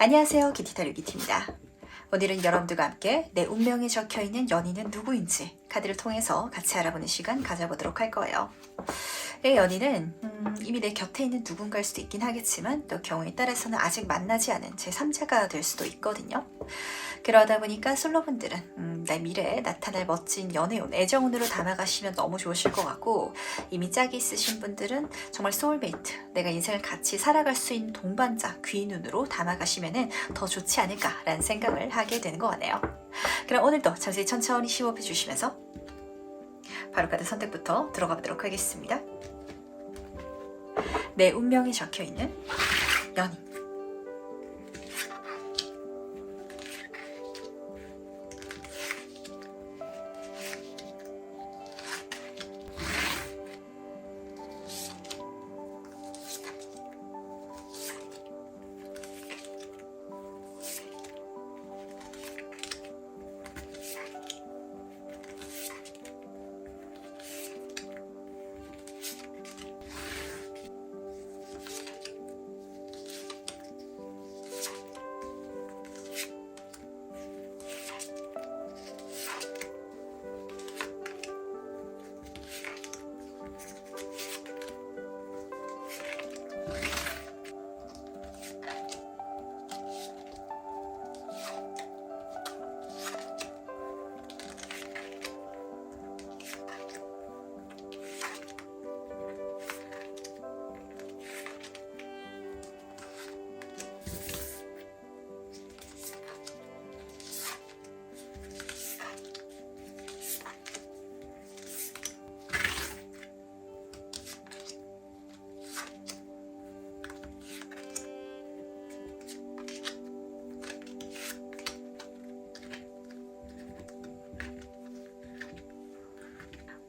안녕하세요, 기티타루 기티입니다. 오늘은 여러분들과 함께 내 운명에 적혀있는 연인은 누구인지 카드를 통해서 같이 알아보는 시간 가져보도록 할 거예요. 내 연인은 이미 내 곁에 있는 누군가일 수도 있긴 하겠지만 또 경우에 따라서는 아직 만나지 않은 제3자가 될 수도 있거든요. 그러다 보니까 솔로분들은 내 미래에 나타날 멋진 연애운, 애정운으로 담아가시면 너무 좋으실 것 같고, 이미 짝이 있으신 분들은 정말 소울메이트, 내가 인생을 같이 살아갈 수 있는 동반자, 귀인운으로 담아가시면 더 좋지 않을까라는 생각을 하게 되는 것 같네요. 그럼 오늘도 자세히 천천히 심호흡해 주시면서 바로 카드 선택부터 들어가 보도록 하겠습니다. 내 운명에 적혀있는 연인.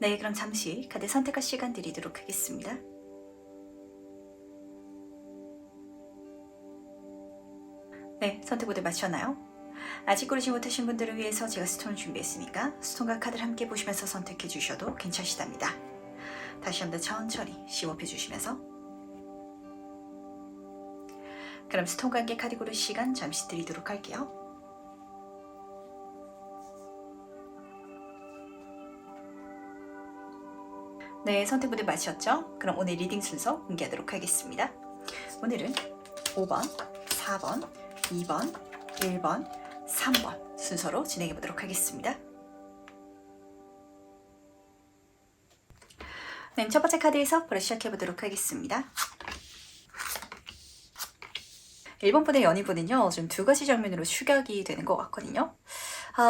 네, 그럼 잠시 카드 선택할 시간 드리도록 하겠습니다. 네, 선택 모두 마쳤나요? 아직 고르지 못하신 분들을 위해서 제가 스톤을 준비했으니까 스톤과 카드를 함께 보시면서 선택해 주셔도 괜찮으시답니다. 다시 한번 천천히 심호흡해 주시면서, 그럼 스톤과 함께 카드 고를 시간 잠시 드리도록 할게요. 네, 선택 모두 마쳤죠? 그럼 오늘 리딩 순서 공개하도록 하겠습니다. 오늘은 5번, 4번, 2번, 1번, 3번 순서로 진행해 보도록 하겠습니다. 네, 첫 번째 카드에서 바로 시작해 보도록 하겠습니다. 1번 분의 연인분은요, 좀 두 가지 장면으로 추격이 되는 것 같거든요.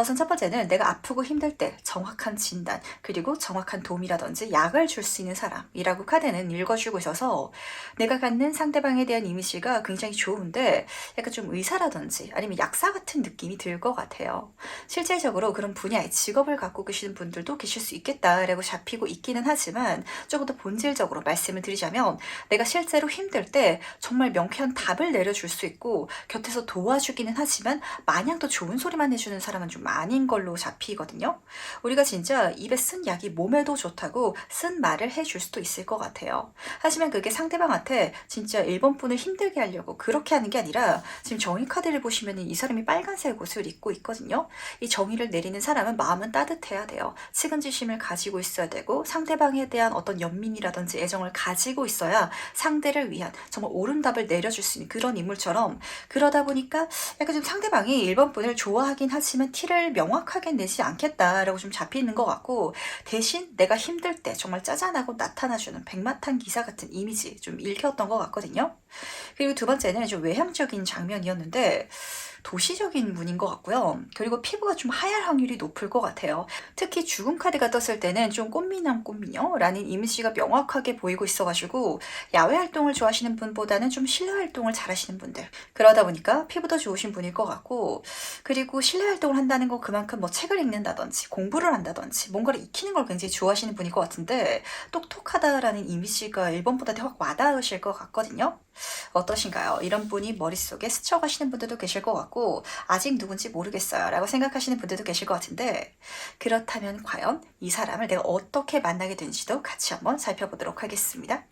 우선 첫 번째는 내가 아프고 힘들 때 정확한 진단, 그리고 정확한 도움이라든지 약을 줄 수 있는 사람이라고 카드는 읽어주고 있어서 내가 갖는 상대방에 대한 이미지가 굉장히 좋은데 약간 좀 의사라든지 아니면 약사 같은 느낌이 들 것 같아요. 실제적으로 그런 분야의 직업을 갖고 계시는 분들도 계실 수 있겠다라고 잡히고 있기는 하지만, 조금 더 본질적으로 말씀을 드리자면 내가 실제로 힘들 때 정말 명쾌한 답을 내려줄 수 있고 곁에서 도와주기는 하지만 마냥 또 좋은 소리만 해주는 사람은 좀 아닌 걸로 잡히거든요. 우리가 진짜 입에 쓴 약이 몸에도 좋다고 쓴 말을 해줄 수도 있을 것 같아요. 하지만 그게 상대방한테 진짜 1번 분을 힘들게 하려고 그렇게 하는 게 아니라, 지금 정의 카드를 보시면 이 사람이 빨간색 옷을 입고 있거든요. 이 정의를 내리는 사람은 마음은 따뜻해야 돼요. 측은지심을 가지고 있어야 되고 상대방에 대한 어떤 연민이라든지 애정을 가지고 있어야 상대를 위한 정말 옳은 답을 내려줄 수 있는 그런 인물처럼, 그러다 보니까 약간 좀 상대방이 1번 분을 좋아하긴 하지만 티를 명확하게 내지 않겠다라고 좀 잡히는 것 같고, 대신 내가 힘들 때 정말 짜잔하고 나타나주는 백마탄 기사 같은 이미지 좀 읽혔던 것 같거든요. 그리고 두 번째는 좀 외향적인 장면이었는데 도시적인 분인 것 같고요. 그리고 피부가 좀 하얄 확률이 높을 것 같아요. 특히 죽음 카드가 떴을 때는 좀 꽃미남 꽃미녀라는 이미지가 명확하게 보이고 있어가지고 야외 활동을 좋아하시는 분보다는 좀 실내 활동을 잘하시는 분들, 그러다 보니까 피부도 좋으신 분일 것 같고, 그리고 실내 활동을 한다는 건 그만큼 뭐 책을 읽는다든지 공부를 한다든지 뭔가를 익히는 걸 굉장히 좋아하시는 분일 것 같은데, 똑똑하다라는 이미지가 1번보다 확 와닿으실 것 같거든요. 어떠신가요? 이런 분이 머릿속에 스쳐가시는 분들도 계실 것 같고, 아직 누군지 모르겠어요 라고 생각하시는 분들도 계실 것 같은데, 그렇다면 과연 이 사람을 내가 어떻게 만나게 되는지도 같이 한번 살펴보도록 하겠습니다.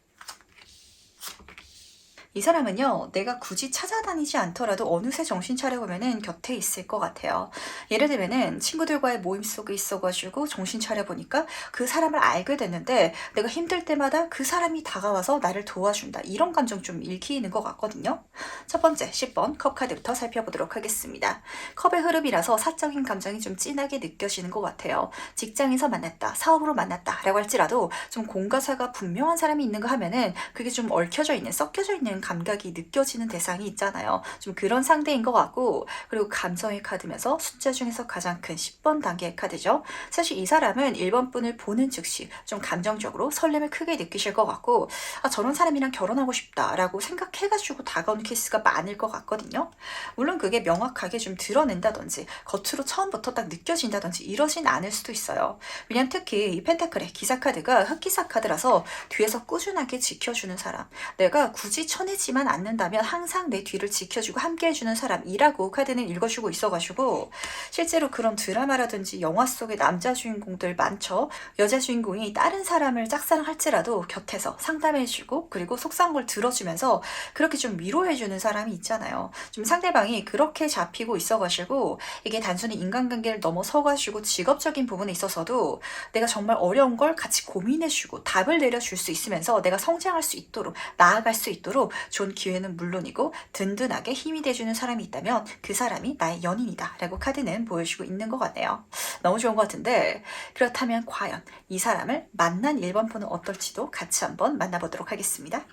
이 사람은요, 내가 굳이 찾아다니지 않더라도 어느새 정신 차려보면은 곁에 있을 것 같아요. 예를 들면은 친구들과의 모임 속에 있어가지고 정신 차려보니까 그 사람을 알게 됐는데 내가 힘들 때마다 그 사람이 다가와서 나를 도와준다. 이런 감정 좀 읽히는 것 같거든요. 첫 번째, 10번 컵 카드부터 살펴보도록 하겠습니다. 컵의 흐름이라서 사적인 감정이 좀 진하게 느껴지는 것 같아요. 직장에서 만났다, 사업으로 만났다 라고 할지라도 좀 공과사가 분명한 사람이 있는가 하면은 그게 좀 얽혀져 있는, 섞여져 있는 감각이 느껴지는 대상이 있잖아요. 좀 그런 상대인 것 같고, 그리고 감성의 카드면서 숫자 중에서 가장 큰 10번 단계의 카드죠. 사실 이 사람은 1번 분을 보는 즉시 좀 감정적으로 설렘을 크게 느끼실 것 같고, 아, 저런 사람이랑 결혼하고 싶다라고 생각해가지고 다가오는 케이스가 많을 것 같거든요. 물론 그게 명확하게 좀 드러낸다든지 겉으로 처음부터 딱 느껴진다든지 이러진 않을 수도 있어요. 왜냐면 특히 이 펜타클의 기사 카드가 흑기사 카드라서 뒤에서 꾸준하게 지켜주는 사람, 내가 굳이 쳐내지만 않는다면 항상 내 뒤를 지켜주고 함께해주는 사람이라고 카드는 읽어주고 있어가지고 실제로 그런 드라마라든지 영화 속의 남자 주인공들 많죠. 여자 주인공이 다른 사람을 짝사랑할지라도 곁에서 상담해주고 그리고 속상한 걸 들어주면서 그렇게 좀 위로해주는 사람이 있잖아요. 좀 상대방이 그렇게 잡히고 있어가지고 이게 단순히 인간관계를 넘어서가지고 직업적인 부분에 있어서도 내가 정말 어려운 걸 같이 고민해주고 답을 내려줄 수 있으면서 내가 성장할 수 있도록 나아갈 수 있도록 좋은 기회는 물론이고 든든하게 힘이 돼주는 사람이 있다면 그 사람이 나의 연인이다 라고 카드는 보여주고 있는 것 같네요. 너무 좋은 것 같은데 그렇다면 과연 이 사람을 만난 1번 분은 어떨지도 같이 한번 만나보도록 하겠습니다.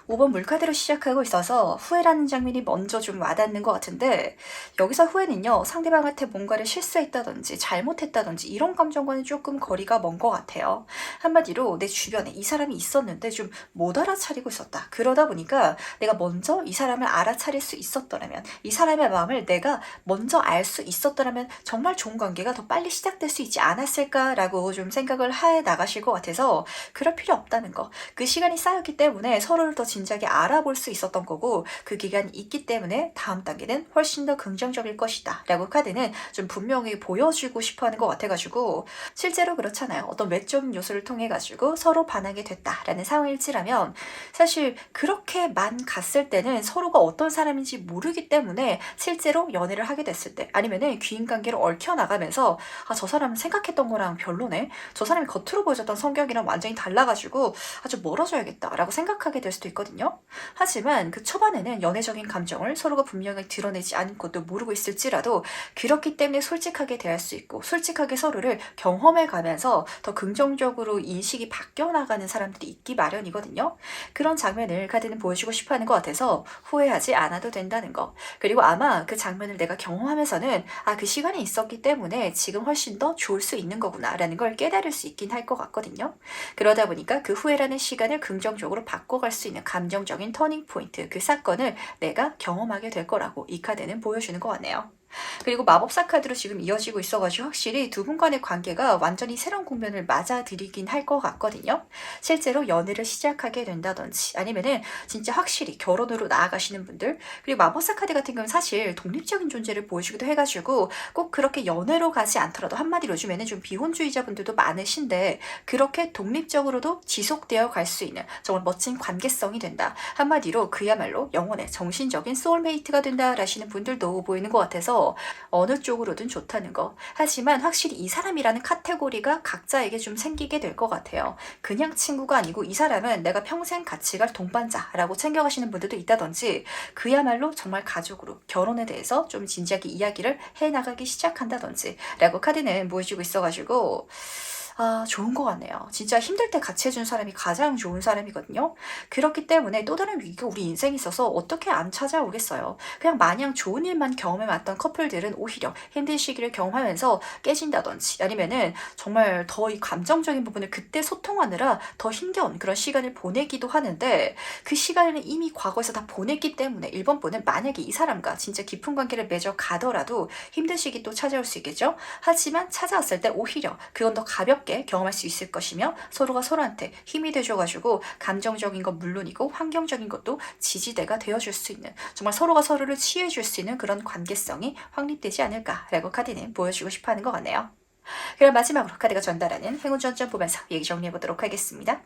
5번 물카드로 시작하고 있어서 후회라는 장면이 먼저 좀 와닿는 것 같은데 여기서 후회는요, 상대방한테 뭔가를 실수했다든지 잘못했다든지 이런 감정과는 조금 거리가 먼 것 같아요. 한마디로 내 주변에 이 사람이 있었는데 좀 못 알아차리고 있었다. 그러다 보니까 내가 먼저 이 사람을 알아차릴 수 있었더라면, 이 사람의 마음을 내가 먼저 알 수 있었더라면 정말 좋은 관계가 더 빨리 시작될 수 있지 않았을까라고 좀 생각을 해 나가실 것 같아서 그럴 필요 없다는 거. 그 시간이 쌓였기 때문에 서로를 더 진작에 알아볼 수 있었던 거고 그 기간이 있기 때문에 다음 단계는 훨씬 더 긍정적일 것이다 라고 카드는 좀 분명히 보여주고 싶어하는 것 같아가지고 실제로 그렇잖아요. 어떤 외적인 요소를 통해 가지고 서로 반하게 됐다라는 상황일지라면 사실 그렇게만 갔을 때는 서로가 어떤 사람인지 모르기 때문에 실제로 연애를 하게 됐을 때 아니면은 귀인관계로 얽혀나가면서 아, 저 사람은 생각했던 거랑 별로네, 저 사람이 겉으로 보여줬던 성격이랑 완전히 달라가지고 아주 멀어져야겠다라고 생각하게 될 수도 있거든요. 하지만 그 초반에는 연애적인 감정을 서로가 분명히 드러내지 않고도 모르고 있을지라도 그렇기 때문에 솔직하게 대할 수 있고 솔직하게 서로를 경험해 가면서 더 긍정적으로 인식이 바뀌어 나가는 사람들이 있기 마련이거든요. 그런 장면을 카드는 보여주고 싶어하는 것 같아서 후회하지 않아도 된다는 거. 그리고 아마 그 장면을 내가 경험하면서는 아, 그 시간이 있었기 때문에 지금 훨씬 더 좋을 수 있는 거구나 라는 걸 깨달을 수 있긴 할 것 같거든요. 그러다 보니까 그 후회라는 시간을 긍정적으로 바꿔갈 수 있는 감정적인 터닝 포인트, 그 사건을 내가 경험하게 될 거라고 이 카드는 보여주는 것 같네요. 그리고 마법사 카드로 지금 이어지고 있어가지고 확실히 두 분 간의 관계가 완전히 새로운 국면을 맞아들이긴 할 것 같거든요. 실제로 연애를 시작하게 된다든지 아니면은 진짜 확실히 결혼으로 나아가시는 분들, 그리고 마법사 카드 같은 경우는 사실 독립적인 존재를 보여주기도 해가지고 꼭 그렇게 연애로 가지 않더라도 한마디로 요즘에는 좀 비혼주의자분들도 많으신데 그렇게 독립적으로도 지속되어 갈 수 있는 정말 멋진 관계성이 된다. 한마디로 그야말로 영혼의 정신적인 소울메이트가 된다 라시는 분들도 보이는 것 같아서 어느 쪽으로든 좋다는 거. 하지만 확실히 이 사람이라는 카테고리가 각자에게 좀 생기게 될 것 같아요. 그냥 친구가 아니고 이 사람은 내가 평생 같이 갈 동반자라고 챙겨가시는 분들도 있다든지 그야말로 정말 가족으로 결혼에 대해서 좀 진지하게 이야기를 해나가기 시작한다든지 라고 카드는 보여주고 있어가지고 아, 좋은 것 같네요. 진짜 힘들 때 같이 해준 사람이 가장 좋은 사람이거든요. 그렇기 때문에 또 다른 위기가 우리 인생에 있어서 어떻게 안 찾아오겠어요. 그냥 마냥 좋은 일만 경험해왔던 커플들은 오히려 힘든 시기를 경험하면서 깨진다든지 아니면은 정말 더 이 감정적인 부분을 그때 소통하느라 더 힘겨운 그런 시간을 보내기도 하는데 그 시간을 이미 과거에서 다 보냈기 때문에 1번 분은 만약에 이 사람과 진짜 깊은 관계를 맺어 가더라도 힘든 시기 또 찾아올 수 있겠죠. 하지만 찾아왔을 때 오히려 그건 더 가볍게 경험할 수 있을 것이며 서로가 서로한테 힘이 돼줘가지고 감정적인 건 물론이고 환경적인 것도 지지대가 되어줄 수 있는 정말 서로가 서로를 치유해줄 수 있는 그런 관계성이 확립되지 않을까라고 카드는 보여주고 싶어하는 것 같네요. 그럼 마지막으로 카드가 전달하는 행운 전점 보면서 얘기 정리해보도록 하겠습니다.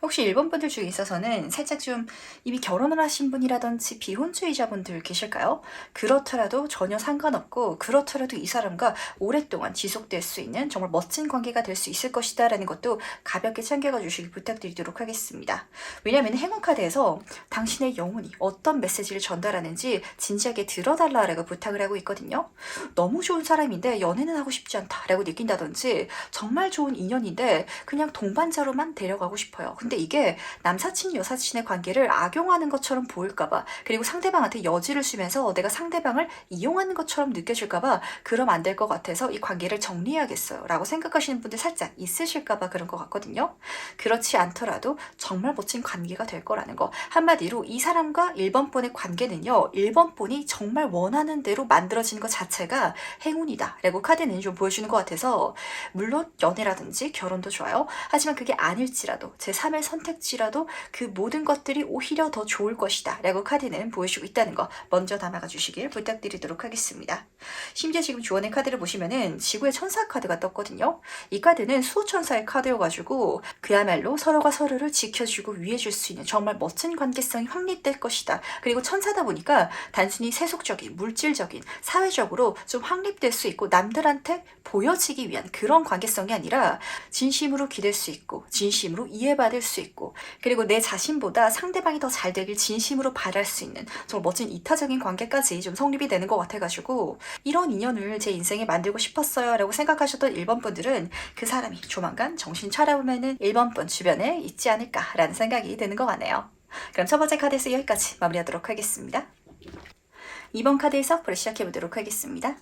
혹시 일본 분들 중에 있어서는 살짝 좀 이미 결혼을 하신 분이라든지 비혼주의자분들 계실까요? 그렇더라도 전혀 상관없고 그렇더라도 이 사람과 오랫동안 지속될 수 있는 정말 멋진 관계가 될 수 있을 것이다 라는 것도 가볍게 챙겨가 주시길 부탁드리도록 하겠습니다. 왜냐하면 행운 카드에서 당신의 영혼이 어떤 메시지를 전달하는지 진지하게 들어달라라고 부탁을 하고 있거든요. 너무 좋은 사람인데 연애는 하고 싶지 않다라고 느낀다든지 정말 좋은 인연인데 그냥 동반자로만 데려가고 싶어요. 근데 이게 남사친 여사친의 관계를 악용하는 것처럼 보일까봐, 그리고 상대방한테 여지를 주면서 내가 상대방을 이용하는 것처럼 느껴질까봐 그럼 안 될 것 같아서 이 관계를 정리해야겠어요 라고 생각하시는 분들 살짝 있으실까봐 그런 것 같거든요. 그렇지 않더라도 정말 멋진 관계가 될 거라는 거. 한마디로 이 사람과 1번분의 관계는요, 1번분이 정말 원하는 대로 만들어지는 것 자체가 행운이다 라고 카드는 좀 보여주는 것 같아서, 물론 연애라든지 결혼도 좋아요. 하지만 그게 아닐지라도 제3의 선택지라도 그 모든 것들이 오히려 더 좋을 것이다 라고 카드는 보여주고 있다는 거 먼저 담아가 주시길 부탁드리도록 하겠습니다. 심지어 지금 주원의 카드를 보시면은 지구의 천사 카드가 떴거든요. 이 카드는 수호천사의 카드여가지고 그야말로 서로가 서로를 지켜주고 위해줄 수 있는 정말 멋진 관계성이 확립될 것이다. 그리고 천사다 보니까 단순히 세속적인, 물질적인, 사회적으로 좀 확립될 수 있고 남들한테 보여지기 위한 그런 관계성이 아니라 진심으로 기댈 수 있고 진심으로 이해받을 수 있고, 그리고 내 자신보다 상대방이 더 잘 되길 진심으로 바랄 수 있는 정말 멋진 이타적인 관계까지 좀 성립이 되는 것 같아가지고 이런 인연을 제 인생에 만들고 싶었어요 라고 생각하셨던 1번 분들은 그 사람이 조만간 정신 차려보면은 1번 분 주변에 있지 않을까 라는 생각이 드는 것 같네요. 그럼 첫 번째 카드에서 여기까지 마무리하도록 하겠습니다. 2번 카드의 서프를 시작해보도록 하겠습니다.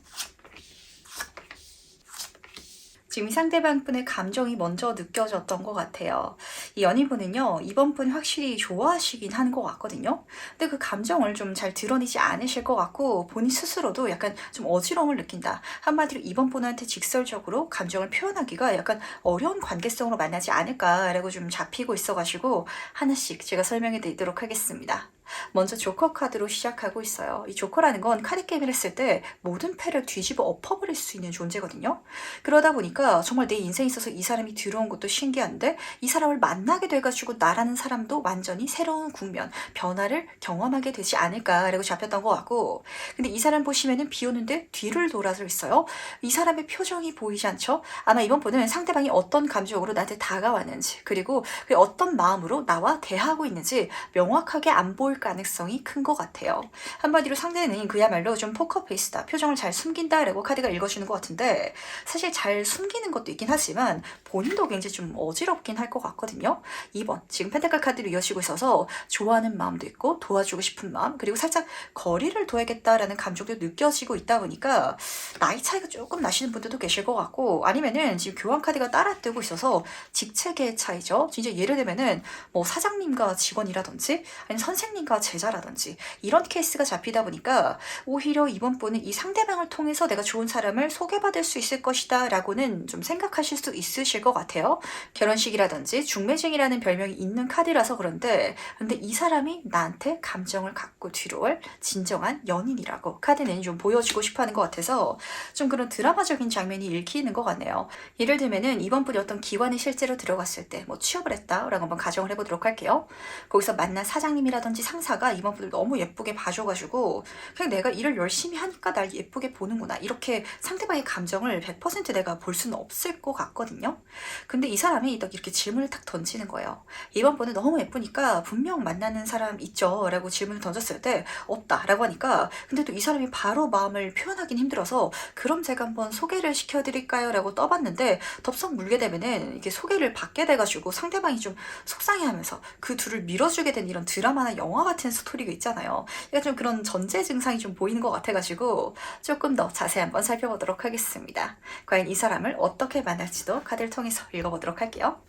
지금 상대방 분의 감정이 먼저 느껴졌던 것 같아요. 이 연인분은요, 이번 분 확실히 좋아하시긴 하는 것 같거든요. 근데 그 감정을 좀 잘 드러내지 않으실 것 같고 본인 스스로도 약간 좀 어지러움을 느낀다. 한마디로 이번 분한테 직설적으로 감정을 표현하기가 약간 어려운 관계성으로 만나지 않을까라고 좀 잡히고 있어가지고 하나씩 제가 설명해 드리도록 하겠습니다. 먼저 조커 카드로 시작하고 있어요. 이 조커라는 건 카드 게임을 했을 때 모든 패를 뒤집어 엎어버릴 수 있는 존재거든요. 그러다 보니까 정말 내 인생에 있어서 이 사람이 들어온 것도 신기한데 이 사람을 만나게 돼가지고 나라는 사람도 완전히 새로운 국면, 변화를 경험하게 되지 않을까라고 잡혔던 것 같고, 근데 이 사람 보시면은 비 오는데 뒤를 돌아서 있어요. 이 사람의 표정이 보이지 않죠? 아마 이번 분은 상대방이 어떤 감정으로 나한테 다가왔는지, 그리고 어떤 마음으로 나와 대하고 있는지 명확하게 안 보일 가능성이 큰 것 같아요. 한마디로 상대는 그야말로 좀 포커페이스다, 표정을 잘 숨긴다라고 카드가 읽어주는 것 같은데, 사실 잘 숨기는 것도 있긴 하지만 본인도 굉장히 좀 어지럽긴 할 것 같거든요. 2번 지금 펜타클 카드로 이어지고 있어서 좋아하는 마음도 있고 도와주고 싶은 마음, 그리고 살짝 거리를 둬야겠다라는 감정도 느껴지고 있다 보니까 나이 차이가 조금 나시는 분들도 계실 것 같고, 아니면은 지금 교환 카드가 따라 뜨고 있어서 직책의 차이죠. 진짜 예를 들면은 뭐 사장님과 직원이라든지 아니면 선생님과 제자라든지 이런 케이스가 잡히다 보니까 오히려 이번 분은 이 상대방을 통해서 내가 좋은 사람을 소개받을 수 있을 것이다 라고는 좀 생각하실 수 있으실 것 같아요. 결혼식이라든지 중매쟁이라는 별명이 있는 카드라서 그런데, 근데 이 사람이 나한테 감정을 갖고 뒤로 올 진정한 연인이라고 카드는 좀 보여주고 싶어하는 것 같아서 좀 그런 드라마적인 장면이 읽히는 것 같네요. 예를 들면은 이번 분이 어떤 기관에 실제로 들어갔을 때 뭐 취업을 했다라고 한번 가정을 해보도록 할게요. 거기서 만난 사장님이라든지 상사가 이번 분을 너무 예쁘게 봐줘가지고 그냥 내가 일을 열심히 하니까 날 예쁘게 보는구나, 이렇게 상대방의 감정을 100% 내가 볼 수는 없을 것 같거든요. 근데 이 사람이 딱 이렇게 질문을 탁 던지는 거예요. 이번 분은 너무 예쁘니까 분명 만나는 사람 있죠? 라고 질문을 던졌을 때 없다 라고 하니까, 근데 또 이 사람이 바로 마음을 표현하긴 힘들어서 그럼 제가 한번 소개를 시켜드릴까요? 라고 떠봤는데 덥석 물게 되면은 이게 소개를 받게 돼가지고 상대방이 좀 속상해하면서 그 둘을 밀어주게 된 이런 드라마나 영화 같은 스토리가 있잖아요. 그러니까 좀 그런 전제 증상이 좀 보이는 것 같아가지고 조금 더 자세히 한번 살펴보도록 하겠습니다. 과연 이 사람을 어떻게 만날지도 카드를 통해서 읽어보도록 할게요.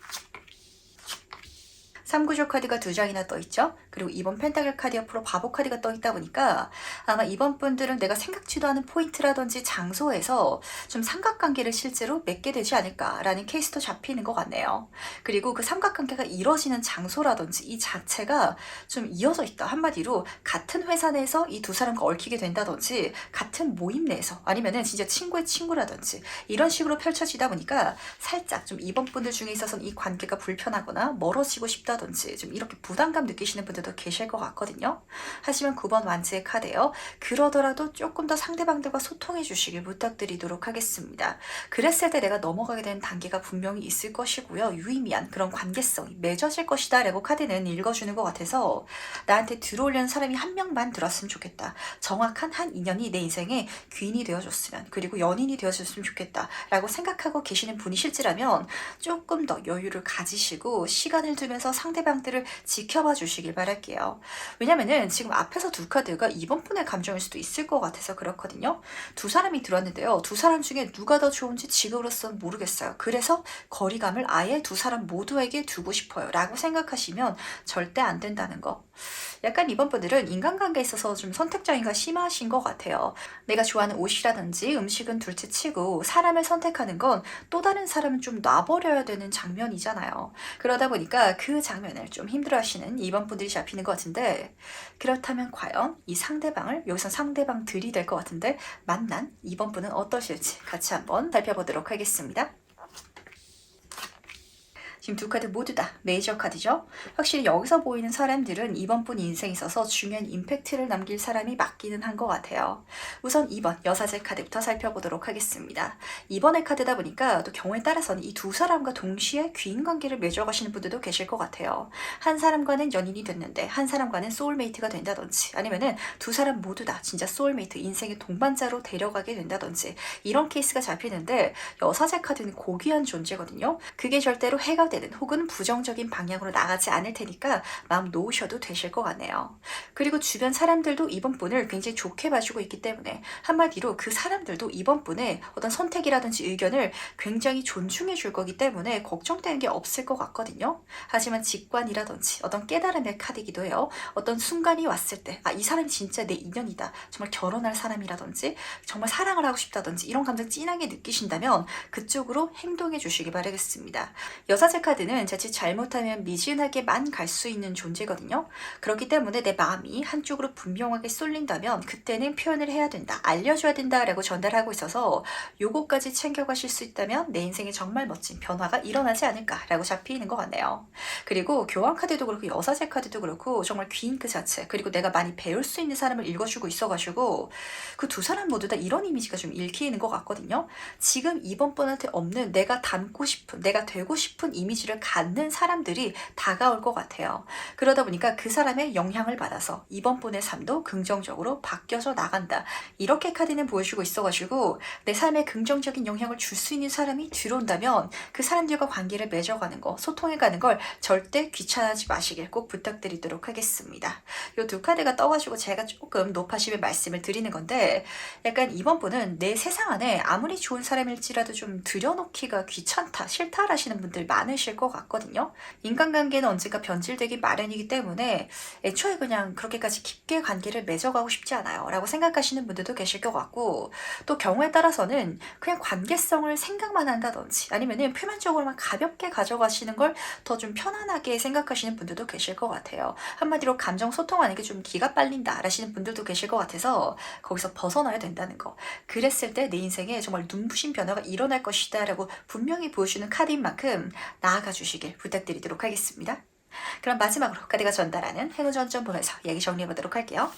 3구조 카드가 2장이나 떠있죠. 그리고 이번 펜타클 카드 옆으로 바보 카드가 떠있다 보니까 아마 이번 분들은 내가 생각지도 않은 포인트라든지 장소에서 좀 삼각관계를 실제로 맺게 되지 않을까라는 케이스도 잡히는 것 같네요. 그리고 그 삼각관계가 이루어지는 장소라든지 이 자체가 좀 이어져 있다. 한마디로 같은 회사 내에서 이 두 사람과 얽히게 된다든지 같은 모임 내에서, 아니면은 진짜 친구의 친구라든지 이런 식으로 펼쳐지다 보니까 살짝 좀 이번 분들 중에 있어서는 이 관계가 불편하거나 멀어지고 싶다 된다든지 좀 이렇게 부담감 느끼시는 분들도 계실 것 같거든요. 하지만 9번 완지의 카드예요. 그러더라도 조금 더 상대방들과 소통해 주시길 부탁드리도록 하겠습니다. 그랬을 때 내가 넘어가게 되는 단계가 분명히 있을 것이고요. 유의미한 그런 관계성이 맺어질 것이다 라고 카드는 읽어주는 것 같아서 나한테 들어오려는 사람이 한 명만 들었으면 좋겠다. 정확한 한 인연이 내 인생에 귀인이 되어줬으면, 그리고 연인이 되어줬으면 좋겠다 라고 생각하고 계시는 분이실지라면 조금 더 여유를 가지시고 시간을 두면서 상대방들을 지켜봐 주시길 바랄게요. 왜냐면은 지금 앞에서 두 카드가 이번 분의 감정일 수도 있을 것 같아서 그렇거든요. 두 사람이 들었는데요. 두 사람 중에 누가 더 좋은지 지금으로서는 모르겠어요. 그래서 거리감을 아예 두 사람 모두에게 두고 싶어요 라고 생각하시면 절대 안 된다는 거. 약간 이번 분들은 인간관계에 있어서 좀 선택장애가 심하신 것 같아요. 내가 좋아하는 옷이라든지 음식은 둘째 치고 사람을 선택하는 건 또 다른 사람은 좀 놔버려야 되는 장면이잖아요. 그러다 보니까 그 장면을 좀 힘들어하시는 이번 분들이 잡히는 것 같은데, 그렇다면 과연 이 상대방을, 여기서 상대방들이 될 것 같은데 만난 이번 분은 어떠실지 같이 한번 살펴보도록 하겠습니다. 지금 두 카드 모두 다 메이저 카드죠. 확실히 여기서 보이는 사람들은 이번 분 인생에 있어서 중요한 임팩트를 남길 사람이 맞기는 한 것 같아요. 우선 2번 여사제 카드부터 살펴보도록 하겠습니다. 이번의 카드다 보니까 또 경우에 따라서는 이 두 사람과 동시에 귀인 관계를 맺어가시는 분들도 계실 것 같아요. 한 사람과는 연인이 됐는데 한 사람과는 소울메이트가 된다든지, 아니면은 두 사람 모두 다 진짜 소울메이트, 인생의 동반자로 데려가게 된다든지 이런 케이스가 잡히는데, 여사제 카드는 고귀한 존재거든요. 그게 절대로 해가 되는 혹은 부정적인 방향으로 나가지 않을 테니까 마음 놓으셔도 되실 것 같네요. 그리고 주변 사람들도 이번 분을 굉장히 좋게 봐주고 있기 때문에 한마디로 그 사람들도 이번 분의 어떤 선택이라든지 의견을 굉장히 존중해 줄 거기 때문에 걱정되는 게 없을 것 같거든요. 하지만 직관이라든지 어떤 깨달음의 카드이기도 해요. 어떤 순간이 왔을 때 이 사람이 진짜 내 인연이다, 정말 결혼할 사람이라든지 정말 사랑을 하고 싶다든지 이런 감정 진하게 느끼신다면 그쪽으로 행동해 주시기 바라겠습니다. 여사제 카드는 자칫 잘못하면 미진하게만 갈 수 있는 존재거든요. 그렇기 때문에 내 마음이 한쪽으로 분명하게 쏠린다면 그때는 표현을 해야 된다, 알려줘야 된다라고 전달하고 있어서 요거까지 챙겨가실 수 있다면 내 인생에 정말 멋진 변화가 일어나지 않을까라고 잡히는 것 같네요. 그리고 교환 카드도 그렇고 여사제 카드도 그렇고 정말 귀인 그 자체, 그리고 내가 많이 배울 수 있는 사람을 읽어주고 있어가지고 그 두 사람 모두 다 이런 이미지가 좀 읽히는 것 같거든요. 지금 이번 분한테 없는 내가 닮고 싶은, 내가 되고 싶은 이미지를 갖는 사람들이 다가올 것 같아요. 그러다 보니까 그 사람의 영향을 받아서 이번 분의 삶도 긍정적으로 바뀌어져 나간다, 이렇게 카드는 보여주고 있어가지고 내 삶에 긍정적인 영향을 줄 수 있는 사람이 들어온다면 그 사람들과 관계를 맺어가는 거, 소통해가는 걸 절대 귀찮아하지 마시길 꼭 부탁드리도록 하겠습니다. 이 두 카드가 떠가지고 제가 조금 높아심의 말씀을 드리는 건데, 약간 이번 분은 내 세상 안에 아무리 좋은 사람일지라도 좀 들여놓기가 귀찮다, 싫다 하시는 분들 많으실 것 같거든요. 인간관계는 언젠가 변질되기 마련이기 때문에 애초에 그냥 그렇게까지 깊게 관계를 맺어가고 싶지 않아요 라고 생각하시는 분들도 계실 것 같고, 또 경우에 따라서는 그냥 관계성을 생각만 한다든지 아니면은 표면적으로만 가볍게 가져가시는 걸 더 좀 편안하게 생각하시는 분들도 계실 것 같아요. 한마디로 감정 소통하는 게 좀 기가 빨린다 라시는 분들도 계실 것 같아서 거기서 벗어나야 된다는 거. 그랬을 때 내 인생에 정말 눈부신 변화가 일어날 것이다 라고 분명히 보여주는 카드인 만큼 나아가 주시길 부탁드리도록 하겠습니다. 그럼 마지막으로 카드가 전달하는 행운전점 보면서 얘기 정리해보도록 할게요.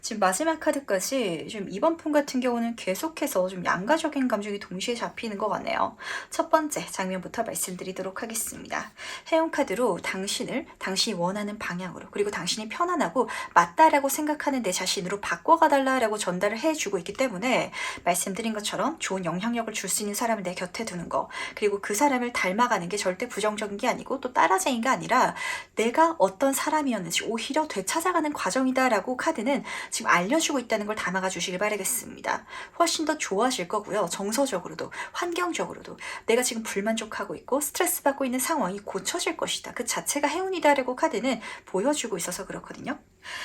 지금 마지막 카드까지 지금 이번 품 같은 경우는 계속해서 좀 양가적인 감정이 동시에 잡히는 것 같네요. 첫 번째 장면부터 말씀드리도록 하겠습니다. 해운 카드로 당신이 원하는 방향으로, 그리고 당신이 편안하고 맞다라고 생각하는 내 자신으로 바꿔가달라라고 전달을 해주고 있기 때문에 말씀드린 것처럼 좋은 영향력을 줄 수 있는 사람을 내 곁에 두는 거, 그리고 그 사람을 닮아가는 게 절대 부정적인 게 아니고 또 따라쟁이가 아니라 내가 어떤 사람이었는지 오히려 되찾아가는 과정이다라고 카드는 지금 알려주고 있다는 걸 담아가 주시길 바라겠습니다. 훨씬 더 좋아질 거고요. 정서적으로도 환경적으로도 내가 지금 불만족하고 있고 스트레스 받고 있는 상황이 고쳐질 것이다, 그 자체가 행운이다라고 카드는 보여주고 있어서 그렇거든요.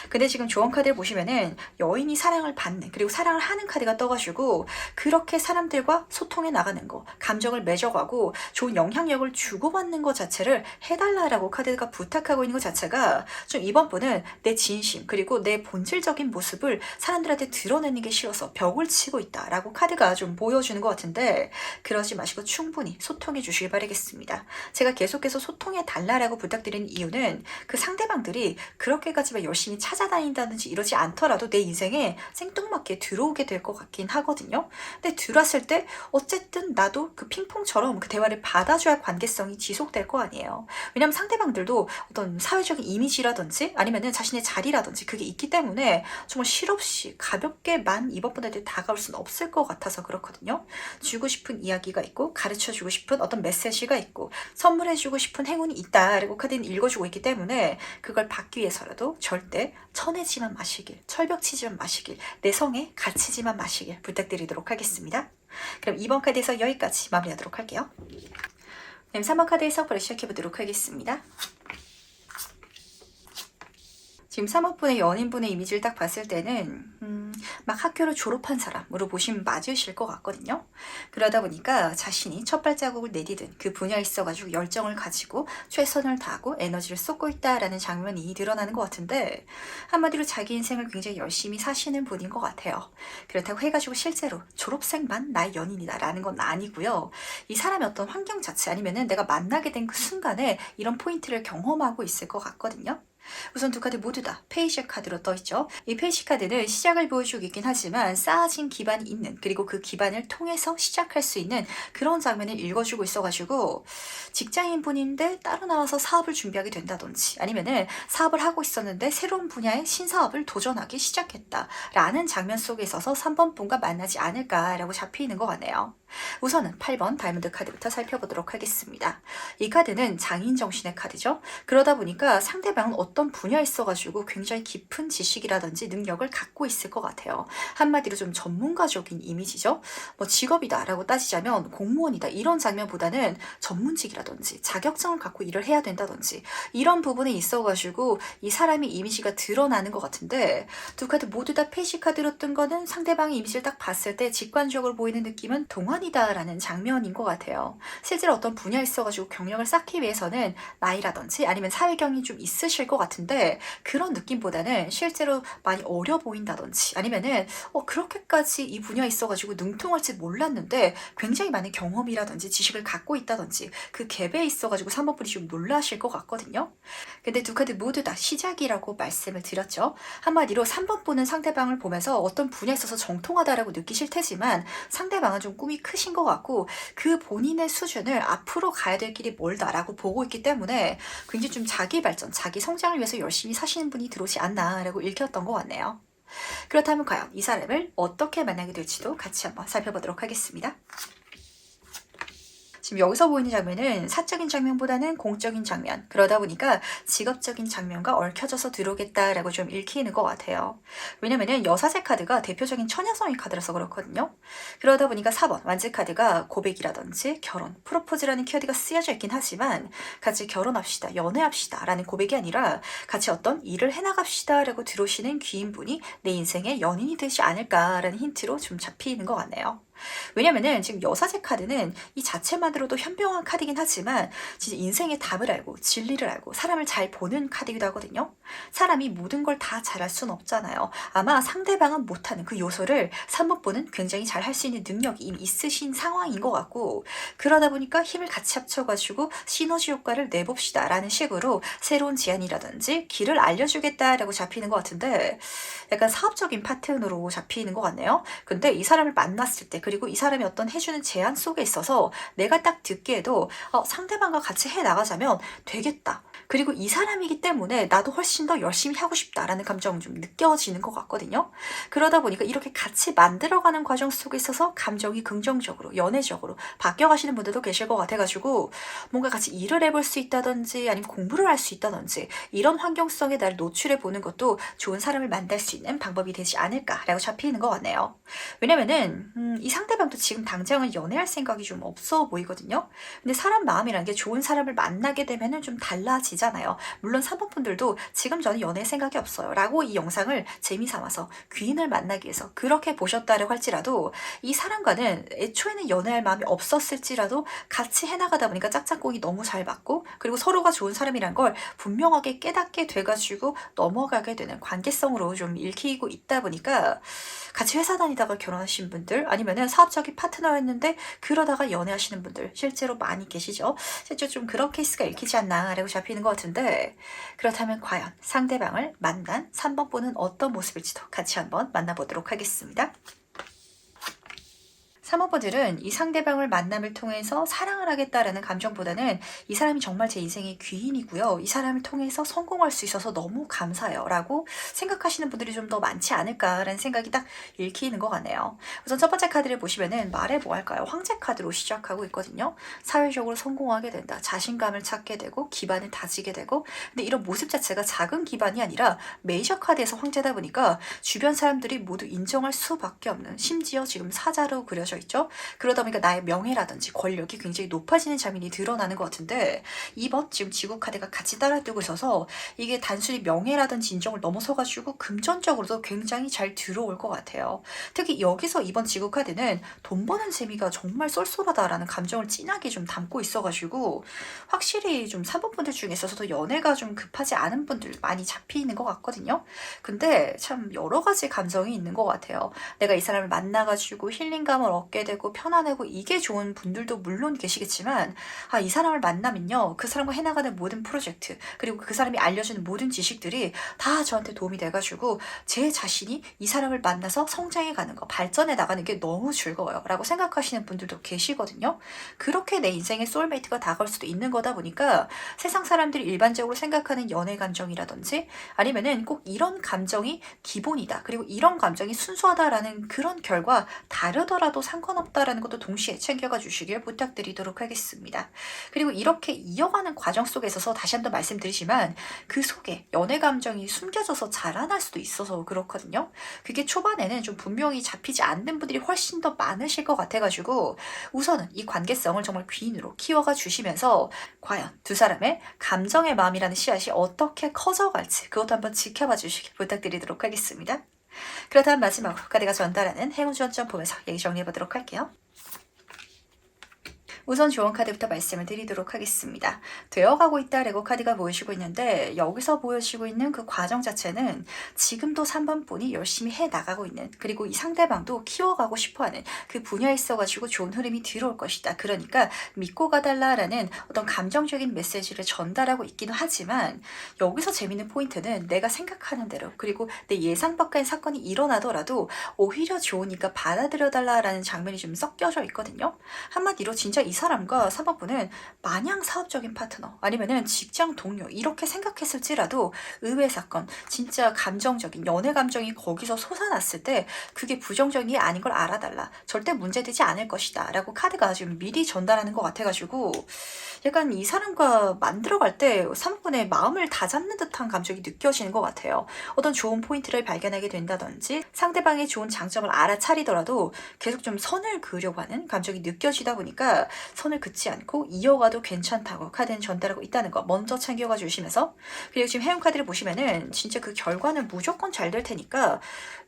근데 지금 조언 카드를 보시면은 여인이 사랑을 받는 그리고 사랑을 하는 카드가 떠가지고 그렇게 사람들과 소통해 나가는 거, 감정을 맺어가고 좋은 영향력을 주고받는 것 자체를 해달라라고 카드가 부탁하고 있는 것 자체가 좀 이번 분은 내 진심 그리고 내 본질적인 모습을 사람들한테 드러내는 게 싫어서 벽을 치고 있다라고 카드가 좀 보여주는 것 같은데 그러지 마시고 충분히 소통해 주시길 바라겠습니다. 제가 계속해서 소통해 달라라고 부탁드리는 이유는 그 상대방들이 그렇게까지 막 열심히 찾아다닌다든지 이러지 않더라도 내 인생에 생뚱맞게 들어오게 될 것 같긴 하거든요. 근데 들어왔을 때 어쨌든 나도 그 핑퐁처럼 그 대화를 받아줘야 관계성이 지속될 거 아니에요. 왜냐면 상대방들도 어떤 사회적인 이미지라든지 아니면은 자신의 자리라든지 그게 있기 때문에 정말 실없이 가볍게만 이번 분한테 다가올 수는 없을 것 같아서 그렇거든요. 주고 싶은 이야기가 있고 가르쳐주고 싶은 어떤 메시지가 있고 선물해주고 싶은 행운이 있다라고 카드는 읽어주고 있기 때문에 그걸 받기 위해서라도 절대 쳐내지만 마시길, 철벽치지만 마시길, 내 성에 갇히지만 마시길 부탁드리도록 하겠습니다. 그럼 이번 카드에서 여기까지 마무리하도록 할게요. 그럼 3번 카드의 서브를 시작해보도록 하겠습니다. 지금 3호분의 연인분의 이미지를 딱 봤을 때는 막 학교를 졸업한 사람으로 보시면 맞으실 것 같거든요. 그러다 보니까 자신이 첫 발자국을 내디딘 그 분야에 있어가지고 열정을 가지고 최선을 다하고 에너지를 쏟고 있다라는 장면이 드러나는 것 같은데 한마디로 자기 인생을 굉장히 열심히 사시는 분인 것 같아요. 그렇다고 해가지고 실제로 졸업생만 나의 연인이다 라는 건 아니고요. 이 사람의 어떤 환경 자체 아니면은 내가 만나게 된 그 순간에 이런 포인트를 경험하고 있을 것 같거든요. 우선 두 카드 모두 다 페이시 카드로 떠있죠. 이 페이시 카드는 시작을 보여주고 있긴 하지만 쌓아진 기반이 있는 그리고 그 기반을 통해서 시작할 수 있는 그런 장면을 읽어주고 있어가지고 직장인분인데 따로 나와서 사업을 준비하게 된다든지 아니면은 사업을 하고 있었는데 새로운 분야의 신사업을 도전하기 시작했다라는 장면 속에 있어서 3번 분과 만나지 않을까라고 잡히는 것 같네요. 우선은 8번 다이아몬드 카드부터 살펴보도록 하겠습니다. 이 카드는 장인 정신의 카드죠. 그러다 보니까 상대방은 어떤 분야에 있어가지고 굉장히 깊은 지식이라든지 능력을 갖고 있을 것 같아요. 한마디로 좀 전문가적인 이미지죠. 뭐 직업이다라고 따지자면 공무원이다 이런 장면보다는 전문직이라든지 자격증을 갖고 일을 해야 된다든지 이런 부분에 있어가지고 이 사람의 이미지가 드러나는 것 같은데 두 카드 모두 다 페이시 카드로 뜬 거는 상대방의 이미지를 딱 봤을 때 직관적으로 보이는 느낌은 동안이다라는 장면인 것 같아요. 실제로 어떤 분야에 있어가지고 경력을 쌓기 위해서는 나이라든지 아니면 사회경이 좀 있으실 것 같은데 그런 느낌보다는 실제로 많이 어려 보인다든지 아니면은 그렇게까지 이 분야에 있어가지고 능통할지 몰랐는데 굉장히 많은 경험이라든지 지식을 갖고 있다든지 그 갭에 있어가지고 3번분이 좀 놀라실 것 같거든요. 근데 두 카드 모두 다 시작이라고 말씀을 드렸죠. 한마디로 3번분은 상대방을 보면서 어떤 분야에 있어서 정통하다라고 느끼실 테지만 상대방은 좀 꿈이 크신 것 같고 그 본인의 수준을 앞으로 가야 될 길이 멀다라고 보고 있기 때문에 굉장히 좀 자기 발전, 자기 성장을 위해서 열심히 사시는 분이 들어오지 않나라고 읽혔던 것 같네요. 그렇다면 과연 이 사람을 어떻게 만나게 될지도 같이 한번 살펴보도록 하겠습니다. 지금 여기서 보이는 장면은 사적인 장면보다는 공적인 장면, 그러다 보니까 직업적인 장면과 얽혀져서 들어오겠다라고 좀 읽히는 것 같아요. 왜냐면은 여사제 카드가 대표적인 처녀성의 카드라서 그렇거든요. 그러다 보니까 4번 완즈 카드가 고백이라든지 결혼, 프로포즈라는 키워드가 쓰여져 있긴 하지만 같이 결혼합시다, 연애합시다 라는 고백이 아니라 같이 어떤 일을 해나갑시다 라고 들어오시는 귀인분이 내 인생의 연인이 되지 않을까라는 힌트로 좀 잡히는 것 같네요. 왜냐면은 지금 여사제 카드는 이 자체만으로도 현명한 카드긴 하지만 진짜 인생의 답을 알고 진리를 알고 사람을 잘 보는 카드이기도 하거든요. 사람이 모든 걸 다 잘할 수는 없잖아요. 아마 상대방은 못하는 그 요소를 3번분은 굉장히 잘 할 수 있는 능력이 이미 있으신 상황인 것 같고 그러다 보니까 힘을 같이 합쳐가지고 시너지 효과를 내봅시다 라는 식으로 새로운 제안이라든지 길을 알려주겠다라고 잡히는 것 같은데 약간 사업적인 파트너로 잡히는 것 같네요. 근데 이 사람을 만났을 때 그리고 이 사람이 어떤 해주는 제안 속에 있어서 내가 딱 듣기에도 상대방과 같이 해나가자면 되겠다. 그리고 이 사람이기 때문에 나도 훨씬 더 열심히 하고 싶다라는 감정이 좀 느껴지는 것 같거든요. 그러다 보니까 이렇게 같이 만들어가는 과정 속에 있어서 감정이 긍정적으로 연애적으로 바뀌어가시는 분들도 계실 것 같아가지고 뭔가 같이 일을 해볼 수 있다든지 아니면 공부를 할 수 있다든지 이런 환경성에 나를 노출해 보는 것도 좋은 사람을 만날 수 있는 방법이 되지 않을까라고 잡히는 것 같네요. 왜냐면은 이 상대방도 지금 당장은 연애할 생각이 좀 없어 보이거든요. 근데 사람 마음이라는 게 좋은 사람을 만나게 되면은 좀 달라지는 느껴지잖아요. 물론 3번 분들도 지금 저는 연애 생각이 없어요 라고 이 영상을 재미삼아서 귀인을 만나기 위해서 그렇게 보셨다고 할지라도 이 사람과는 애초에는 연애할 마음이 없었을지라도 같이 해나가다 보니까 짝짝꿍이 너무 잘 맞고 그리고 서로가 좋은 사람이란 걸 분명하게 깨닫게 돼가지고 넘어가게 되는 관계성으로 좀 읽히고 있다 보니까 같이 회사 다니다가 결혼하신 분들 아니면은 사업적인 파트너였는데 그러다가 연애하시는 분들 실제로 많이 계시죠. 실제 좀 그런 케이스가 읽히지 않나 라고 잡히는 것 같은데 그렇다면 과연 상대방을 만난 3번 분은 어떤 모습일지도 같이 한번 만나보도록 하겠습니다. 3호분들은 이 상대방을 만남을 통해서 사랑을 하겠다라는 감정보다는 이 사람이 정말 제 인생의 귀인이고요. 이 사람을 통해서 성공할 수 있어서 너무 감사해요 라고 생각하시는 분들이 좀 더 많지 않을까라는 생각이 딱 읽히는 것 같네요. 우선 첫 번째 카드를 보시면은 말해 뭐 할까요? 황제 카드로 시작하고 있거든요. 사회적으로 성공하게 된다. 자신감을 찾게 되고 기반을 다지게 되고 근데 이런 모습 자체가 작은 기반이 아니라 메이저 카드에서 황제다 보니까 주변 사람들이 모두 인정할 수밖에 없는 심지어 지금 사자로 그려져 있죠. 그러다 보니까 나의 명예라든지 권력이 굉장히 높아지는 장면이 드러나는 것 같은데 2번 지금 지구 카드가 같이 따라두고 있어서 이게 단순히 명예라든지 인정을 넘어서가지고 금전적으로도 굉장히 잘 들어올 것 같아요. 특히 여기서 2번 지구 카드는 돈 버는 재미가 정말 쏠쏠하다라는 감정을 진하게 좀 담고 있어가지고 확실히 좀 3번 분들 중에 있어서도 연애가 좀 급하지 않은 분들 많이 잡히는 것 같거든요. 근데 참 여러 가지 감정이 있는 것 같아요. 내가 이 사람을 만나가지고 힐링감을 얻게 되고 편안하고 이게 좋은 분들도 물론 계시겠지만 이 사람을 만나면요 그 사람과 해나가는 모든 프로젝트 그리고 그 사람이 알려주는 모든 지식들이 다 저한테 도움이 돼가지고 제 자신이 이 사람을 만나서 성장해가는 거 발전해 나가는 게 너무 즐거워요 라고 생각하시는 분들도 계시거든요. 그렇게 내 인생의 소울메이트가 다가올 수도 있는 거다 보니까 세상 사람들이 일반적으로 생각하는 연애 감정이라든지 아니면은 꼭 이런 감정이 기본이다 그리고 이런 감정이 순수하다라는 그런 결과 다르더라도 상관없다라는 것도 동시에 챙겨가 주시길 부탁드리도록 하겠습니다. 그리고 이렇게 이어가는 과정 속에 있어서 다시 한번 말씀드리지만 그 속에 연애 감정이 숨겨져서 자라날 수도 있어서 그렇거든요. 그게 초반에는 좀 분명히 잡히지 않는 분들이 훨씬 더 많으실 것 같아가지고 우선은 이 관계성을 정말 귀인으로 키워가 주시면서 과연 두 사람의 감정의 마음이라는 씨앗이 어떻게 커져갈지 그것도 한번 지켜봐 주시길 부탁드리도록 하겠습니다. 그렇다면 마지막으로 카드가 전달하는 행운 지원점 보면서 얘기 정리해보도록 할게요. 우선 조언 카드부터 말씀을 드리도록 하겠습니다. 되어가고 있다라고 카드가 보여지고 있는데 여기서 보여지고 있는 그 과정 자체는 지금도 3번 분이 열심히 해나가고 있는 그리고 이 상대방도 키워가고 싶어하는 그 분야에 있어가지고 좋은 흐름이 들어올 것이다. 그러니까 믿고 가달라라는 어떤 감정적인 메시지를 전달하고 있기는 하지만 여기서 재밌는 포인트는 내가 생각하는 대로 그리고 내 예상 밖의 사건이 일어나더라도 오히려 좋으니까 받아들여달라라는 장면이 좀 섞여져 있거든요. 한마디로 진짜 이 사람과 3번분은 마냥 사업적인 파트너 아니면은 직장 동료 이렇게 생각했을지라도 의외 사건 진짜 감정적인 연애 감정이 거기서 솟아났을 때 그게 부정적인 게 아닌 걸 알아달라 절대 문제되지 않을 것이다 라고 카드가 지금 미리 전달하는 것 같아가지고 약간 이 사람과 만들어갈 때 3번의 마음을 다잡는 듯한 감정이 느껴지는 것 같아요. 어떤 좋은 포인트를 발견하게 된다든지 상대방의 좋은 장점을 알아차리더라도 계속 좀 선을 그으려고 하는 감정이 느껴지다 보니까 선을 긋지 않고 이어가도 괜찮다고 카드는 전달하고 있다는 거 먼저 챙겨가 주시면서 그리고 지금 해운 카드를 보시면은 진짜 그 결과는 무조건 잘 될 테니까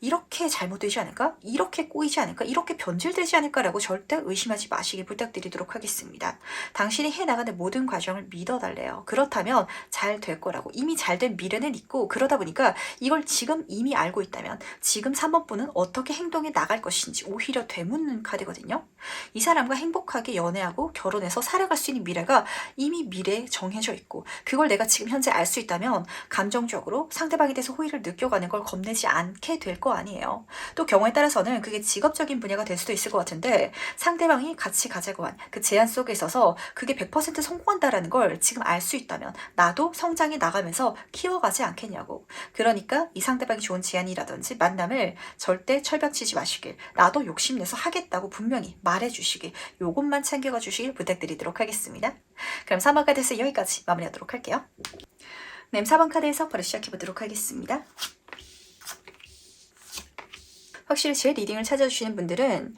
이렇게 잘못되지 않을까? 이렇게 꼬이지 않을까? 이렇게 변질되지 않을까라고 절대 의심하지 마시길 부탁드리도록 하겠습니다. 당신이 해나가는 모든 과정을 믿어달래요. 그렇다면 잘 될 거라고 이미 잘 된 미래는 있고 그러다 보니까 이걸 지금 이미 알고 있다면 지금 3번 분은 어떻게 행동해 나갈 것인지 오히려 되묻는 카드거든요. 이 사람과 행복하게 연애하고 결혼해서 살아갈 수 있는 미래가 이미 미래에 정해져 있고 그걸 내가 지금 현재 알 수 있다면 감정적으로 상대방에 대해서 호의를 느껴가는 걸 겁내지 않게 될 거 아니에요. 또 경우에 따라서는 그게 직업적인 분야가 될 수도 있을 것 같은데 상대방이 같이 가자고 한 그 제안 속에 있어서 그게 100% 성공한다라는 걸 지금 알 수 있다면 나도 성장해 나가면서 키워가지 않겠냐고. 그러니까 이 상대방이 좋은 제안이라든지 만남을 절대 철벽치지 마시길 나도 욕심내서 하겠다고 분명히 말해주시길 요것만 챙겨가 주시길 부탁드리도록 하겠습니다. 그럼 3번 카드에서 여기까지 마무리하도록 할게요. 네, 4번 카드에서 바로 시작해보도록 하겠습니다. 확실히 제 리딩을 찾아주시는 분들은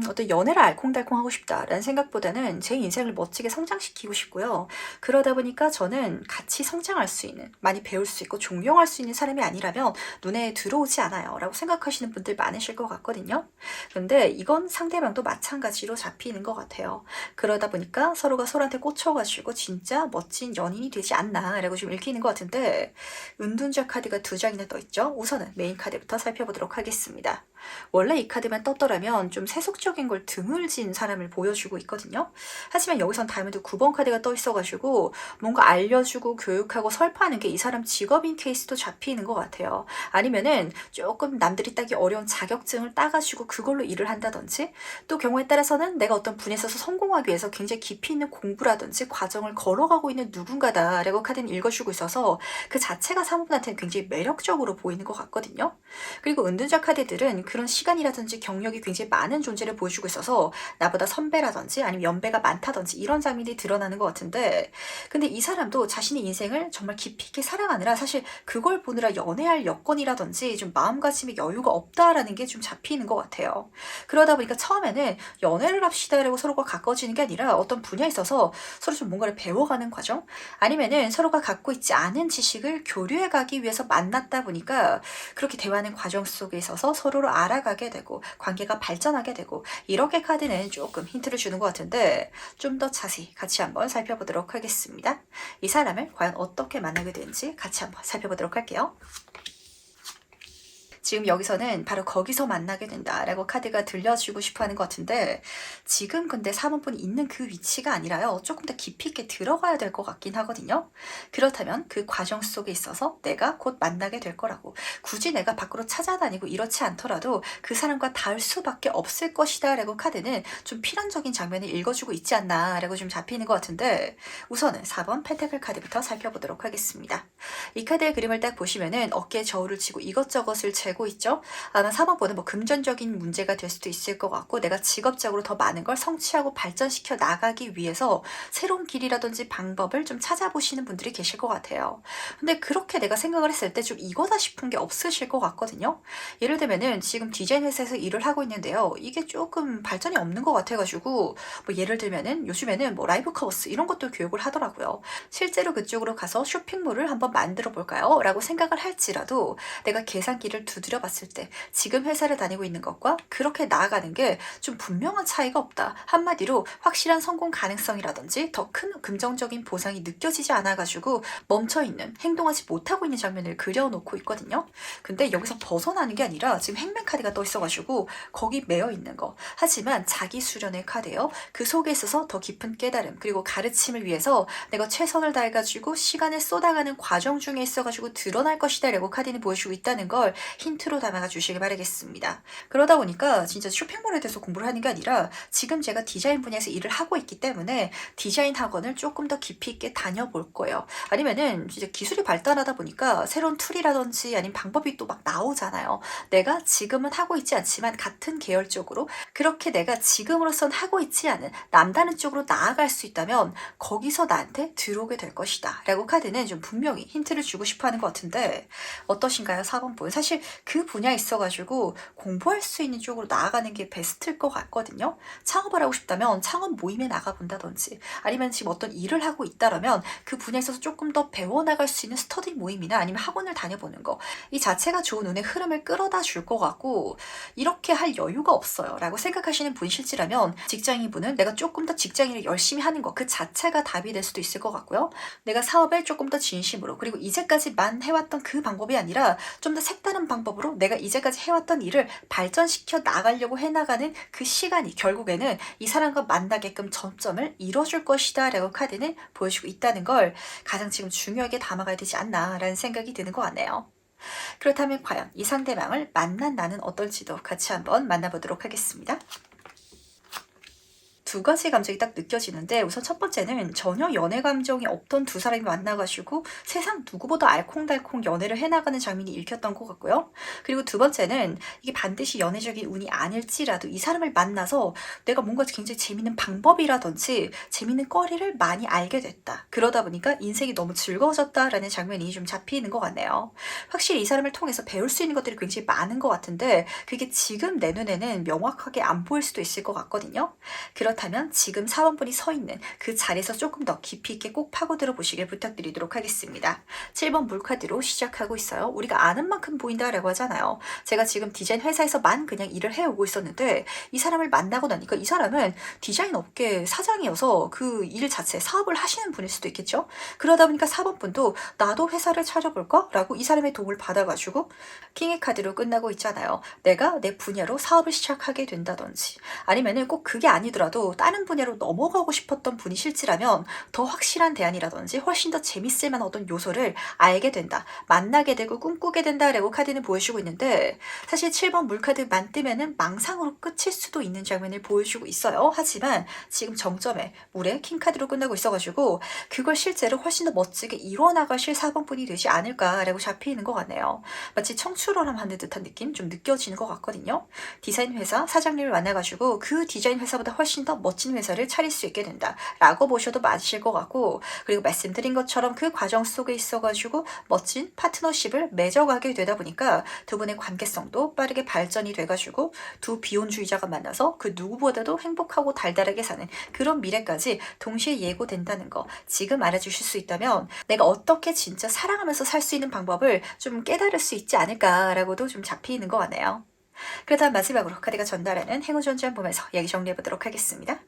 어떤 연애를 알콩달콩 하고 싶다라는 생각보다는 제 인생을 멋지게 성장시키고 싶고요. 그러다 보니까 저는 같이 성장할 수 있는, 많이 배울 수 있고 존경할 수 있는 사람이 아니라면 눈에 들어오지 않아요. 라고 생각하시는 분들 많으실 것 같거든요. 근데 이건 상대방도 마찬가지로 잡히는 것 같아요. 그러다 보니까 서로가 서로한테 꽂혀가지고 진짜 멋진 연인이 되지 않나 라고 좀 읽히는 것 같은데, 은둔자 카드가 2장이나 떠있죠. 우선은 메인 카드부터 살펴보도록 하겠습니다. 원래 이 카드만 떴더라면 좀 세속적인 걸 드물진 사람을 보여주고 있거든요. 하지만 여기선 다이아몬드 9번 카드가 떠 있어가지고 뭔가 알려주고 교육하고 설파하는 게 이 사람 직업인 케이스도 잡히는 것 같아요. 아니면은 조금 남들이 따기 어려운 자격증을 따가지고 그걸로 일을 한다든지, 또 경우에 따라서는 내가 어떤 분야에 있어서 성공하기 위해서 굉장히 깊이 있는 공부라든지 과정을 걸어가고 있는 누군가다라고 카드는 읽어주고 있어서 그 자체가 사모분한테는 굉장히 매력적으로 보이는 것 같거든요. 그리고 은둔자 카드들은 그런 시간이라든지 경력이 굉장히 많은 존재를 보여주고 있어서 나보다 선배라든지 아니면 연배가 많다든지 이런 장면이 드러나는 것 같은데, 근데 이 사람도 자신의 인생을 정말 깊이 있게 살아가느라 사실 그걸 보느라 연애할 여건이라든지 좀 마음가짐의 여유가 없다라는 게 좀 잡히는 것 같아요. 그러다 보니까 처음에는 연애를 합시다라고 서로가 가까워지는 게 아니라 어떤 분야에 있어서 서로 좀 뭔가를 배워가는 과정, 아니면은 서로가 갖고 있지 않은 지식을 교류해 가기 위해서 만났다 보니까 그렇게 대화하는 과정 속에 있어서 서로를 알아가게 되고 관계가 발전하게 되고, 이렇게 카드는 조금 힌트를 주는 것 같은데 좀 더 자세히 같이 한번 살펴보도록 하겠습니다. 이 사람을 과연 어떻게 만나게 되는지 같이 한번 살펴보도록 할게요. 지금 여기서는 바로 거기서 만나게 된다라고 카드가 들려주고 싶어하는 것 같은데, 지금 근데 사모분이 있는 그 위치가 아니라요, 조금 더 깊이 있게 들어가야 될 것 같긴 하거든요. 그렇다면 그 과정 속에 있어서 내가 곧 만나게 될 거라고, 굳이 내가 밖으로 찾아다니고 이렇지 않더라도 그 사람과 닿을 수밖에 없을 것이다 라고 카드는 좀 필연적인 장면을 읽어주고 있지 않나 라고 좀 잡히는 것 같은데, 우선은 4번 펜타클 카드부터 살펴보도록 하겠습니다. 이 카드의 그림을 딱 보시면은 어깨에 저울을 치고 이것저것을 재고 있죠. 아마 4번보는 뭐 금전적인 문제가 될 수도 있을 것 같고, 내가 직업적으로 더 많은 걸 성취하고 발전시켜 나가기 위해서 새로운 길이라든지 방법을 좀 찾아보시는 분들이 계실 것 같아요. 근데 그렇게 내가 생각을 했을 때 좀 이거다 싶은 게 없으실 것 같거든요. 예를 들면은 지금 디자인 회사에서 일을 하고 있는데요, 이게 조금 발전이 없는 것 같아가지고, 뭐 예를 들면은 요즘에는 뭐 라이브 커머스 이런 것도 교육을 하더라고요. 실제로 그쪽으로 가서 쇼핑몰을 한번 만들어 볼까요? 라고 생각을 할지라도 내가 계산기를 두드려 봤을 때 지금 회사를 다니고 있는 것과 그렇게 나아가는 게 좀 분명한 차이가 없다. 한마디로 확실한 성공 가능성이라든지 더 큰 긍정적인 보상이 느껴지지 않아가지고 멈춰있는, 행동하지 못하고 있는 장면을 그려놓고 있거든요. 근데 여기서 벗어나는 게 아니라 지금 행맨 카드가 떠 있어가지고 거기 매여 있는 거. 하지만 자기 수련의 카드예요. 그 속에 있어서 더 깊은 깨달음 그리고 가르침을 위해서 내가 최선을 다해가지고 시간을 쏟아가는 과정 중에 있어가지고 드러날 것이다 라고 카드는 보여주고 있다는 걸 힌트로 담아가 주시길 바라겠습니다. 그러다 보니까 진짜 쇼핑몰에 대해서 공부를 하는 게 아니라 지금 제가 디자인 분야에서 일을 하고 있기 때문에 디자인 학원을 조금 더 깊이 있게 다녀볼 거예요. 아니면은 진짜 기술이 발달하다 보니까 새로운 툴이라든지 아니면 방법이 또 막 나오잖아요. 내가 지금은 하고 있지 않지만 같은 계열 쪽으로, 그렇게 내가 지금으로선 하고 있지 않은 남다른 쪽으로 나아갈 수 있다면 거기서 나한테 들어오게 될 것이다 라고 카드는 좀 분명히 힌트를 주고 싶어 하는 것 같은데, 어떠신가요? 4번 분. 사실 그 분야에 있어가지고 공부할 수 있는 쪽으로 나아가는 게 베스트일 것 같거든요. 창업을 하고 싶다면 창업 모임에 나가본다든지, 아니면 지금 어떤 일을 하고 있다라면 그 분야에 있어서 조금 더 배워나갈 수 있는 스터디 모임이나 아니면 학원을 다녀보는 거, 이 자체가 좋은 운의 흐름을 끌어다 줄 것 같고, 이렇게 할 여유가 없어요 라고 생각하시는 분실지라면 직장인분은 내가 조금 더 직장인을 열심히 하는 거 그 자체가 답이 될 수도 있을 것 같고요. 내가 사업을 조금 더 진심으로, 그리고 이제까지만 해왔던 그 방법이 아니라 좀 더 색다른 방법으로 내가 이제까지 해왔던 일을 발전시켜 나가려고 해나가는 그 시간이 결국에는 이 사람과 만나게끔 전점을 이뤄줄 것이다 라고 카드는 보여주고 있다는 걸 가장 지금 중요하게 담아가야 되지 않나 라는 생각이 드는 것 같네요. 그렇다면 과연 이 상대방을 만난 나는 어떨지도 같이 한번 만나보도록 하겠습니다. 두 가지 감정이 딱 느껴지는데 우선 첫 번째는 전혀 연애 감정이 없던 두 사람이 만나가지고 세상 누구보다 알콩달콩 연애를 해나가는 장면이 읽혔던 것 같고요. 그리고 두 번째는 이게 반드시 연애적인 운이 아닐지라도 이 사람을 만나서 내가 뭔가 굉장히 재밌는 방법이라든지 재밌는 거리를 많이 알게 됐다. 그러다 보니까 인생이 너무 즐거워졌다라는 장면이 좀 잡히는 것 같네요. 확실히 이 사람을 통해서 배울 수 있는 것들이 굉장히 많은 것 같은데 그게 지금 내 눈에는 명확하게 안 보일 수도 있을 것 같거든요. 그렇다면 지금 4번분이 서 있는 그 자리에서 조금 더 깊이 있게 꼭 파고들어 보시길 부탁드리도록 하겠습니다. 7번 물카드로 시작하고 있어요. 우리가 아는 만큼 보인다라고 하잖아요. 제가 지금 디자인 회사에서만 그냥 일을 해오고 있었는데 이 사람을 만나고 나니까 이 사람은 디자인 업계 사장이어서 그 일 자체 사업을 하시는 분일 수도 있겠죠. 그러다 보니까 4번분도 나도 회사를 차려볼까? 라고 이 사람의 도움을 받아가지고 킹의 카드로 끝나고 있잖아요. 내가 내 분야로 사업을 시작하게 된다든지 아니면은 꼭 그게 아니더라도 다른 분야로 넘어가고 싶었던 분이 실지라면 더 확실한 대안이라든지 훨씬 더 재밌을 만한 어떤 요소를 알게 된다. 만나게 되고 꿈꾸게 된다라고 카드는 보여주고 있는데 사실 7번 물카드만 뜨면은 망상으로 끝일 수도 있는 장면을 보여주고 있어요. 하지만 지금 정점에 물에 킹카드로 끝나고 있어가지고 그걸 실제로 훨씬 더 멋지게 이뤄나가실 4번분이 되지 않을까라고 잡히는 것 같네요. 마치 청출어람 하는 듯한 느낌 좀 느껴지는 것 같거든요. 디자인 회사 사장님을 만나가지고 그 디자인 회사보다 훨씬 더 멋진 회사를 차릴 수 있게 된다 라고 보셔도 맞으실 것 같고 그리고 말씀드린 것처럼 그 과정 속에 있어가지고 멋진 파트너십을 맺어가게 되다 보니까 두 분의 관계성도 빠르게 발전이 돼가지고 두 비혼주의자가 만나서 그 누구보다도 행복하고 달달하게 사는 그런 미래까지 동시에 예고된다는 거 지금 알아주실 수 있다면 내가 어떻게 진짜 사랑하면서 살 수 있는 방법을 좀 깨달을 수 있지 않을까라고도 좀 잡히는 것 같네요. 그렇다면 마지막으로 카드가 전달하는 행운 존재한 보면서 이야기 정리해보도록 하겠습니다.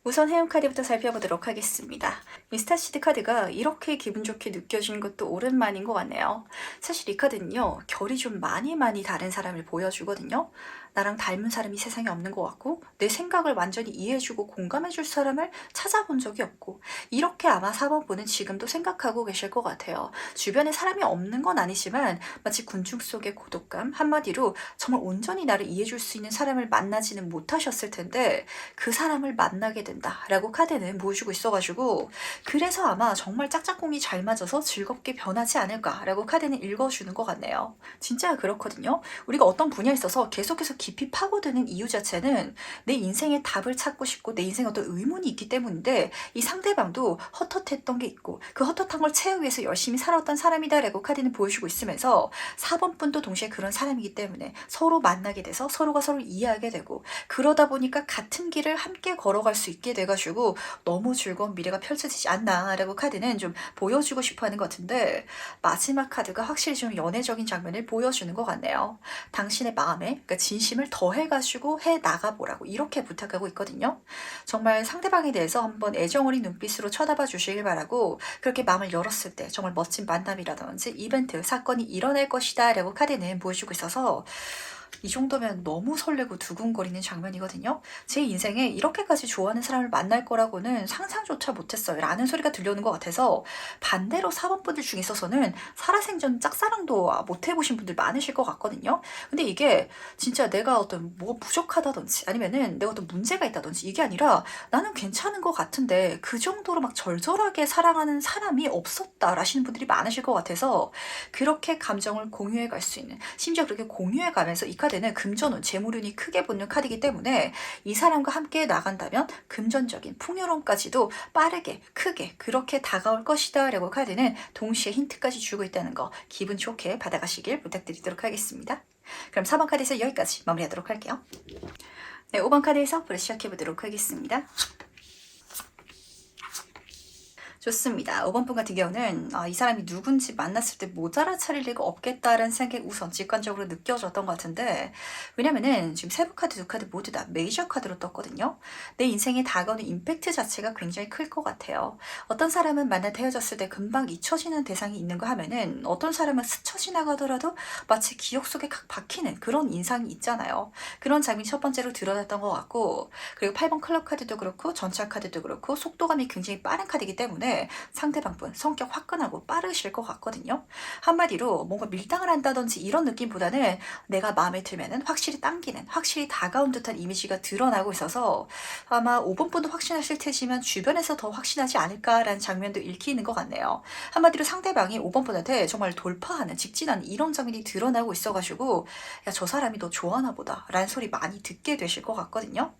우선 해운 카드부터 살펴보도록 하겠습니다. 이 스타시드 카드가 이렇게 기분 좋게 느껴지는 것도 오랜만인 것 같네요. 사실 이 카드는요, 결이 좀 많이 다른 사람을 보여주거든요. 나랑 닮은 사람이 세상에 없는 것 같고 내 생각을 완전히 이해해주고 공감해줄 사람을 찾아본 적이 없고 이렇게 아마 4번분은 지금도 생각하고 계실 것 같아요. 주변에 사람이 없는 건 아니지만 마치 군중 속의 고독감 한마디로 정말 온전히 나를 이해해줄 수 있는 사람을 만나지는 못하셨을 텐데 그 사람을 만나게 된다라고 카드는 보여주고 있어가지고 그래서 아마 정말 짝짝꿍이 잘 맞아서 즐겁게 변하지 않을까라고 카드는 읽어주는 것 같네요. 진짜 그렇거든요. 우리가 어떤 분야에 있어서 계속해서 깊이 파고드는 이유 자체는 내 인생의 답을 찾고 싶고 내 인생에 어떤 의문이 있기 때문인데 이 상대방도 헛헛했던 게 있고 그 헛헛한 걸 채우기 위해서 열심히 살아왔던 사람이다라고 카드는 보여주고 있으면서 4번분도 동시에 그런 사람이기 때문에 서로 만나게 돼서 서로가 서로 이해하게 되고 그러다 보니까 같은 길을 함께 걸어갈 수 있게 돼가지고 너무 즐거운 미래가 펼쳐지지 않나라고 카드는 좀 보여주고 싶어하는 것 같은데 마지막 카드가 확실히 좀 연애적인 장면을 보여주는 것 같네요. 당신의 마음에 그러니까 진심을 더해가지고 해 나가보라고 이렇게 부탁하고 있거든요. 정말 상대방에 대해서 한번 애정 어린 눈빛으로 쳐다봐 주시길 바라고 그렇게 마음을 열었을 때 정말 멋진 만남이라든지 이벤트, 사건이 일어날 것이다 라고 카드는 보여주고 있어서 이 정도면 너무 설레고 두근거리는 장면이거든요. 제 인생에 이렇게까지 좋아하는 사람을 만날 거라고는 상상조차 못했어요. 라는 소리가 들려오는 것 같아서 반대로 4번분들 중에 있어서는 살아생전 짝사랑도 못 해보신 분들 많으실 것 같거든요. 근데 이게 진짜 내가 어떤 뭐 부족하다든지 아니면은 내가 어떤 문제가 있다든지 이게 아니라 나는 괜찮은 것 같은데 그 정도로 막 절절하게 사랑하는 사람이 없었다 라시는 분들이 많으실 것 같아서 그렇게 감정을 공유해 갈 수 있는 심지어 그렇게 공유해 가면서 이 카드는 금전운, 재물운이 크게 붙는 카드이기 때문에 이 사람과 함께 나간다면 금전적인 풍요로움까지도 빠르게 크게 그렇게 다가올 것이다 라고 카드는 동시에 힌트까지 주고 있다는 거 기분 좋게 받아가시길 부탁드리도록 하겠습니다. 그럼 4번 카드에서 여기까지 마무리하도록 할게요. 네, 5번 카드에서 앞으로 시작해보도록 하겠습니다. 좋습니다. 5번분 같은 경우는 이 사람이 누군지 만났을 때 못 알아차릴 리가 없겠다라는 생각이 우선 직관적으로 느껴졌던 것 같은데 왜냐면은 지금 세부 카드 두 카드 모두 다 메이저 카드로 떴거든요. 내 인생에 다가오는 임팩트 자체가 굉장히 클 것 같아요. 어떤 사람은 만나다 헤어졌을 때 금방 잊혀지는 대상이 있는가 하면은 어떤 사람은 스쳐 지나가더라도 마치 기억 속에 각 박히는 그런 인상이 있잖아요. 그런 장면이 첫 번째로 드러났던 것 같고 그리고 8번 클럽 카드도 그렇고 전차 카드도 그렇고 속도감이 굉장히 빠른 카드이기 때문에 때문에 상대방분 성격 화끈하고 빠르실 것 같거든요. 한마디로 뭔가 밀당을 한다든지 이런 느낌보다는 내가 마음에 들면은 확실히 당기는, 확실히 다가온 듯한 이미지가 드러나고 있어서 아마 5번 분도 확신하실 테지만 주변에서 더 확신하지 않을까라는 장면도 읽히는 것 같네요. 한마디로 상대방이 5번 분한테 정말 돌파하는, 직진하는 이런 장면이 드러나고 있어가지고 야, 저 사람이 너 좋아하나 보다 라는 소리 많이 듣게 되실 것 같거든요.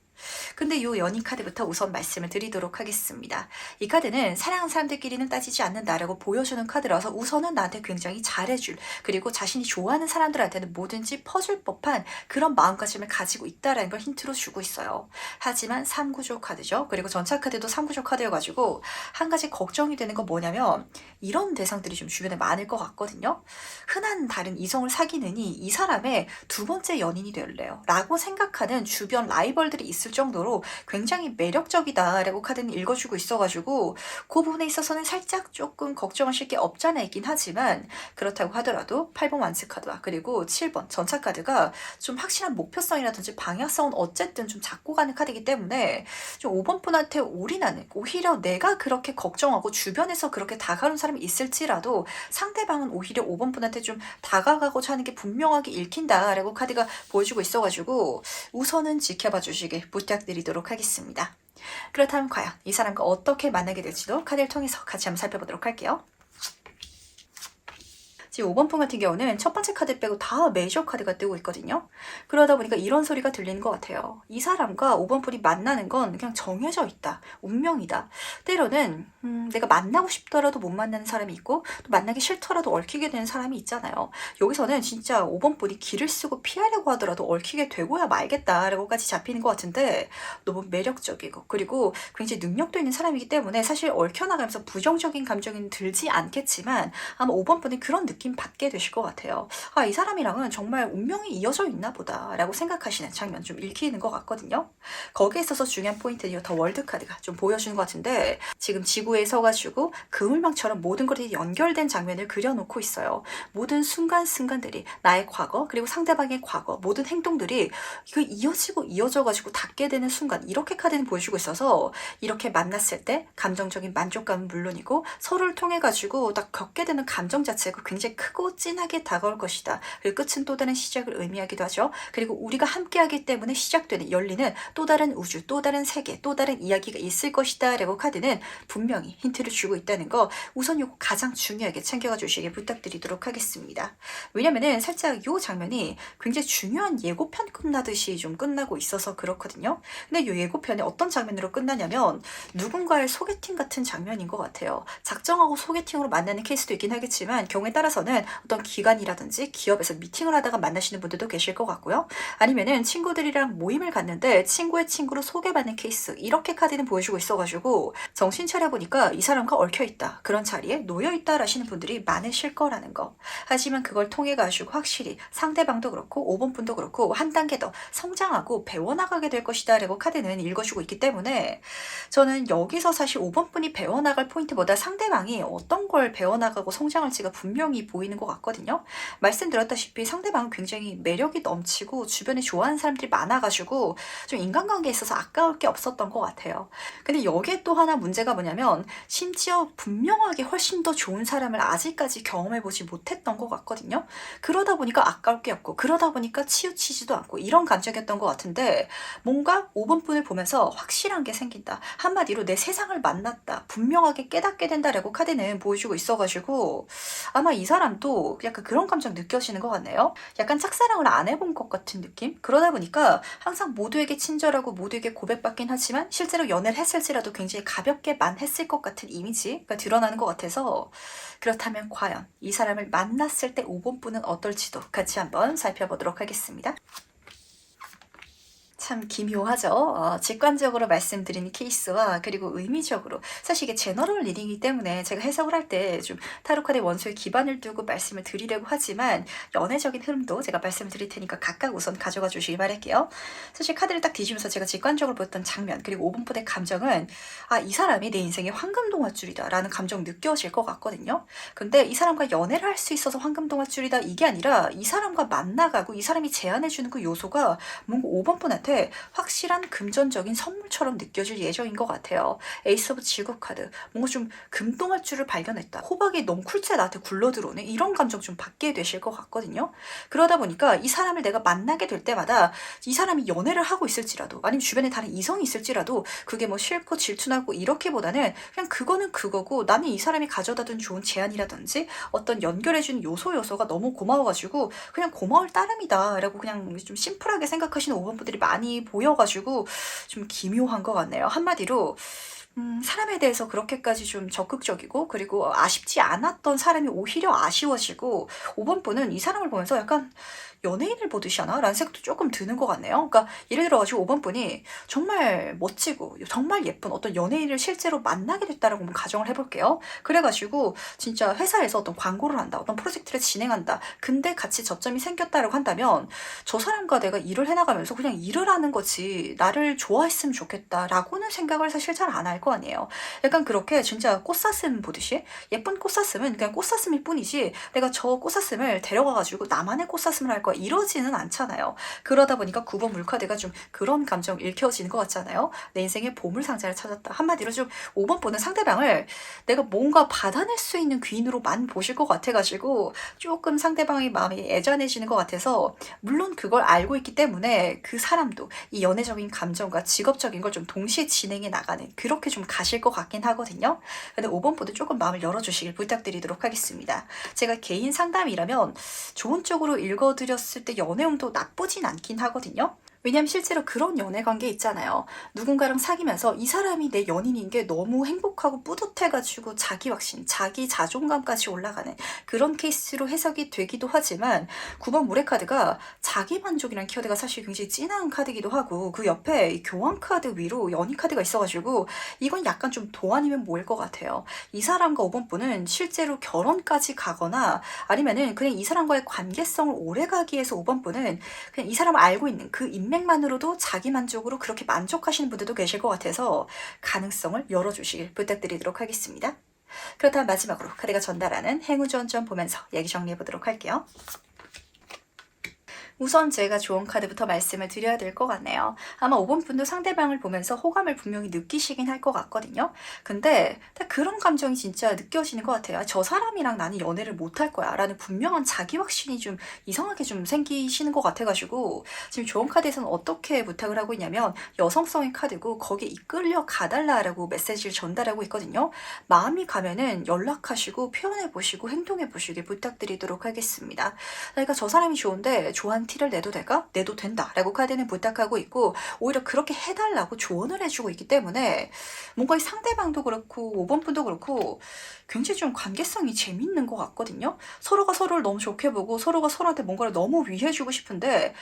근데 요 연인 카드부터 우선 말씀을 드리도록 하겠습니다. 이 카드는 사랑하는 사람들끼리는 따지지 않는다라고 보여주는 카드라서 우선은 나한테 굉장히 잘해줄, 그리고 자신이 좋아하는 사람들한테는 뭐든지 퍼줄 법한 그런 마음가짐을 가지고 있다라는 걸 힌트로 주고 있어요. 하지만 3구조 카드죠. 그리고 전차 카드도 3구조 카드여가지고 한 가지 걱정이 되는 건 뭐냐면 이런 대상들이 좀 주변에 많을 것 같거든요. 흔한 다른 이성을 사귀느니 이 사람의 두 번째 연인이 될래요 라고 생각하는 주변 라이벌들이 있을 정도로 굉장히 매력적이다라고 카드는 읽어주고 있어가지고 그 부분에 있어서는 살짝 조금 걱정하실 게 없잖아 있긴 하지만 그렇다고 하더라도 8번 완스 카드와 그리고 7번 전차 카드가 좀 확실한 목표성이라든지 방향성은 어쨌든 좀 잡고 가는 카드이기 때문에 좀 5번 분한테 올인하는, 오히려 내가 그렇게 걱정하고 주변에서 그렇게 다가오는 사람이 있을지라도 상대방은 오히려 5번 분한테 좀 다가가고자 하는 게 분명하게 읽힌다라고 카드가 보여주고 있어가지고 우선은 지켜봐 주시길 부탁드리도록 하겠습니다. 그렇다면 과연 이 사람과 어떻게 만나게 될지도 카드를 통해서 같이 한번 살펴보도록 할게요. 지금 5번 분 같은 경우는 첫 번째 카드 빼고 다 메이저 카드가 뜨고 있거든요. 그러다 보니까 이런 소리가 들리는 것 같아요. 이 사람과 5번 분이 만나는 건 그냥 정해져 있다. 운명이다. 때로는 내가 만나고 싶더라도 못 만나는 사람이 있고 또 만나기 싫더라도 얽히게 되는 사람이 있잖아요. 여기서는 진짜 5번 분이 길을 쓰고 피하려고 하더라도 얽히게 되고야 말겠다라고까지 잡히는 것 같은데 너무 매력적이고 그리고 굉장히 능력도 있는 사람이기 때문에 사실 얽혀나가면서 부정적인 감정은 들지 않겠지만 아마 5번 분이 그런 느낌 받게 되실 것 같아요. 아, 이 사람이랑은 정말 운명이 이어져 있나 보다 라고 생각하시는 장면 좀 읽히는 것 같거든요. 거기에 있어서 중요한 포인트는 더 월드 카드가 좀 보여주는 것 같은데 지금 지구에 서가지고 그물망처럼 모든 것이 연결된 장면을 그려놓고 있어요. 모든 순간순간들이 나의 과거 그리고 상대방의 과거 모든 행동들이 이거 이어지고 이어져가지고 닿게 되는 순간 이렇게 카드는 보여주고 있어서 이렇게 만났을 때 감정적인 만족감은 물론이고 서로를 통해 가지고 딱 겪게 되는 감정 자체가 굉장히 크고 진하게 다가올 것이다. 그리고 끝은 또 다른 시작을 의미하기도 하죠. 그리고 우리가 함께하기 때문에 시작되는 열리는 또 다른 우주, 또 다른 세계, 또 다른 이야기가 있을 것이다 라고 카드는 분명히 힌트를 주고 있다는 거 우선 요거 가장 중요하게 챙겨가 주시길 부탁드리도록 하겠습니다. 왜냐면은 살짝 요 장면이 굉장히 중요한 예고편 끝나듯이 좀 끝나고 있어서 그렇거든요. 근데 요 예고편이 어떤 장면으로 끝나냐면 누군가의 소개팅 같은 장면인 것 같아요. 작정하고 소개팅으로 만나는 케이스도 있긴 하겠지만 경우에 따라서는 어떤 기관이라든지 기업에서 미팅을 하다가 만나시는 분들도 계실 것 같고요. 아니면은 친구들이랑 모임을 갔는데 친구의 친구로 소개받는 케이스 이렇게 카드는 보여주고 있어가지고 정신 차려보니까 이 사람과 얽혀있다. 그런 자리에 놓여있다 라시는 분들이 많으실 거라는 거. 하지만 그걸 통해 가지고 확실히 상대방도 그렇고 5번 분도 그렇고 한 단계 더 성장하고 배워나가게 될 것이다 라고 카드는 읽어주고 있기 때문에 저는 여기서 사실 5번 분이 배워나갈 포인트보다 상대방이 어떤 걸 배워나가고 성장할지가 분명히 보이는 것 같거든요. 말씀드렸다시피 상대방은 굉장히 매력이 넘치고 주변에 좋아하는 사람들이 많아가지고 좀 인간관계에 있어서 아까울 게 없었던 것 같아요. 근데 여기에 또 하나 문제가 뭐냐면 심지어 분명하게 훨씬 더 좋은 사람을 아직까지 경험해보지 못했던 것 같거든요. 그러다 보니까 아까울 게 없고 그러다 보니까 치우치지도 않고 이런 감정이었던 것 같은데 뭔가 5번 분을 보면서 확실한 게 생긴다. 한마디로 내 세상을 만났다. 분명하게 깨닫게 된다라고 카드는 보여주고 있어가지고 아마 이 사람도 약간 그런 감정 느껴지는 것 같네요. 약간 짝사랑을 안 해본 것 같은 느낌? 그러다 보니까 항상 모두에게 친절하고 모두에게 고백받긴 하지만 실제로 연애를 했을지라도 굉장히 가볍게만 했을 것 같은 이미지가 드러나는 것 같아서 그렇다면 과연 이 사람을 만났을 때 5번 분은 어떨지도 같이 한번 살펴보도록 하겠습니다. 참 기묘하죠. 직관적으로 말씀드리는 케이스와 그리고 의미적으로 사실 이게 제너럴 리딩이기 때문에 제가 해석을 할 때 좀 타로카드의 원소에 기반을 두고 말씀을 드리려고 하지만 연애적인 흐름도 제가 말씀을 드릴 테니까 각각 우선 가져가 주시기 바랄게요. 사실 카드를 딱 뒤지면서 제가 직관적으로 보였던 장면 그리고 5분 분의 감정은 아, 이 사람이 내 인생의 황금동화줄이다 라는 감정 느껴질 것 같거든요. 근데 이 사람과 연애를 할 수 있어서 황금동화줄이다 이게 아니라 이 사람과 만나가고 이 사람이 제안해주는 그 요소가 뭔가 5번 분한테 너한테 확실한 금전적인 선물처럼 느껴질 예정인 것 같아요. 에이스 오브 지구 카드. 뭔가 좀 금동할 줄을 발견했다. 호박이 너무 쿨째 나한테 굴러들어오네. 이런 감정 좀 받게 되실 것 같거든요. 그러다 보니까 이 사람을 내가 만나게 될 때마다 이 사람이 연애를 하고 있을지라도 아니면 주변에 다른 이성이 있을지라도 그게 뭐 싫고 질투나고 이렇게보다는 그냥 그거는 그거고 나는 이 사람이 가져다준 좋은 제안이라든지 어떤 연결해주는 요소가 너무 고마워가지고 그냥 고마울 따름이다 라고 그냥 좀 심플하게 생각하시는 5번 분들이 많이 보여가지고 좀 기묘한 것 같네요. 한마디로 사람에 대해서 그렇게까지 좀 적극적이고 그리고 아쉽지 않았던 사람이 오히려 아쉬워지고 5번 분은 이 사람을 보면서 약간 연예인을 보듯이 하나? 라는 생각도 조금 드는 것 같네요. 그러니까 예를 들어가지고 5번 분이 정말 멋지고 정말 예쁜 어떤 연예인을 실제로 만나게 됐다라고 한번 가정을 해볼게요. 그래가지고 진짜 회사에서 어떤 광고를 한다, 어떤 프로젝트를 진행한다. 근데 같이 접점이 생겼다라고 한다면 저 사람과 내가 일을 해나가면서 그냥 일을 하는 거지 나를 좋아했으면 좋겠다라고는 생각을 사실 잘 안 할 거 아니에요. 약간 그렇게 진짜 꽃사슴 보듯이 예쁜 꽃사슴은 그냥 꽃사슴일 뿐이지 내가 저 꽃사슴을 데려가가지고 나만의 꽃사슴을 할 거야 이러지는 않잖아요. 그러다 보니까 9번 물카드가 좀 그런 감정 읽혀지는 것 같잖아요. 내 인생의 보물상자를 찾았다. 한마디로 좀 5번 보는 상대방을 내가 뭔가 받아낼 수 있는 귀인으로만 보실 것 같아가지고 조금 상대방의 마음이 애잔해지는 것 같아서 물론 그걸 알고 있기 때문에 그 사람도 이 연애적인 감정과 직업적인 걸 좀 동시에 진행해 나가는 그렇게 좀 가실 것 같긴 하거든요. 근데 5번 보도 조금 마음을 열어주시길 부탁드리도록 하겠습니다. 제가 개인 상담이라면 좋은 쪽으로 읽어드렸을 때 연애운도 나쁘진 않긴 하거든요. 왜냐면 실제로 그런 연애 관계 있잖아요. 누군가랑 사귀면서 이 사람이 내 연인인 게 너무 행복하고 뿌듯해가지고 자기 확신, 자기 자존감까지 올라가는 그런 케이스로 해석이 되기도 하지만 9번 물의 카드가 자기 만족이라는 키워드가 사실 굉장히 진한 카드이기도 하고 그 옆에 이 교환 카드 위로 연인 카드가 있어가지고 이건 약간 좀 도안이면 뭐일 것 같아요. 이 사람과 5번 분은 실제로 결혼까지 가거나 아니면은 그냥 이 사람과의 관계성을 오래가기 위해서 5번 분은 그냥 이 사람을 알고 있는 그 인맥만으로도 자기 만족으로 그렇게 만족하시는 분들도 계실 것 같아서 가능성을 열어주시길 부탁드리도록 하겠습니다. 그렇다면 마지막으로 카드가 전달하는 행운지원점 보면서 얘기 정리해 보도록 할게요. 우선 제가 좋은 카드부터 말씀을 드려야 될 것 같네요. 아마 5번 분도 상대방을 보면서 호감을 분명히 느끼시긴 할 것 같거든요. 근데 딱 그런 감정이 진짜 느껴지는 것 같아요. 저 사람이랑 나는 연애를 못할 거야 라는 분명한 자기 확신이 좀 이상하게 좀 생기시는 것 같아가지고 지금 좋은 카드에서는 어떻게 부탁을 하고 있냐면 여성성의 카드고 거기에 이끌려 가달라라고 메시지를 전달하고 있거든요. 마음이 가면은 연락하시고 표현해보시고 행동해보시길 부탁드리도록 하겠습니다. 그러니까 저 사람이 좋은데 좋아하는 티를 내도 될까? 내도 된다 라고 카드는 부탁하고 있고 오히려 그렇게 해달라고 조언을 해주고 있기 때문에 뭔가 이 상대방도 그렇고 5번 분도 그렇고 굉장히 좀 관계성이 재밌는 것 같거든요. 서로가 서로를 너무 좋게 보고 서로가 서로한테 뭔가를 너무 위해주고 싶은데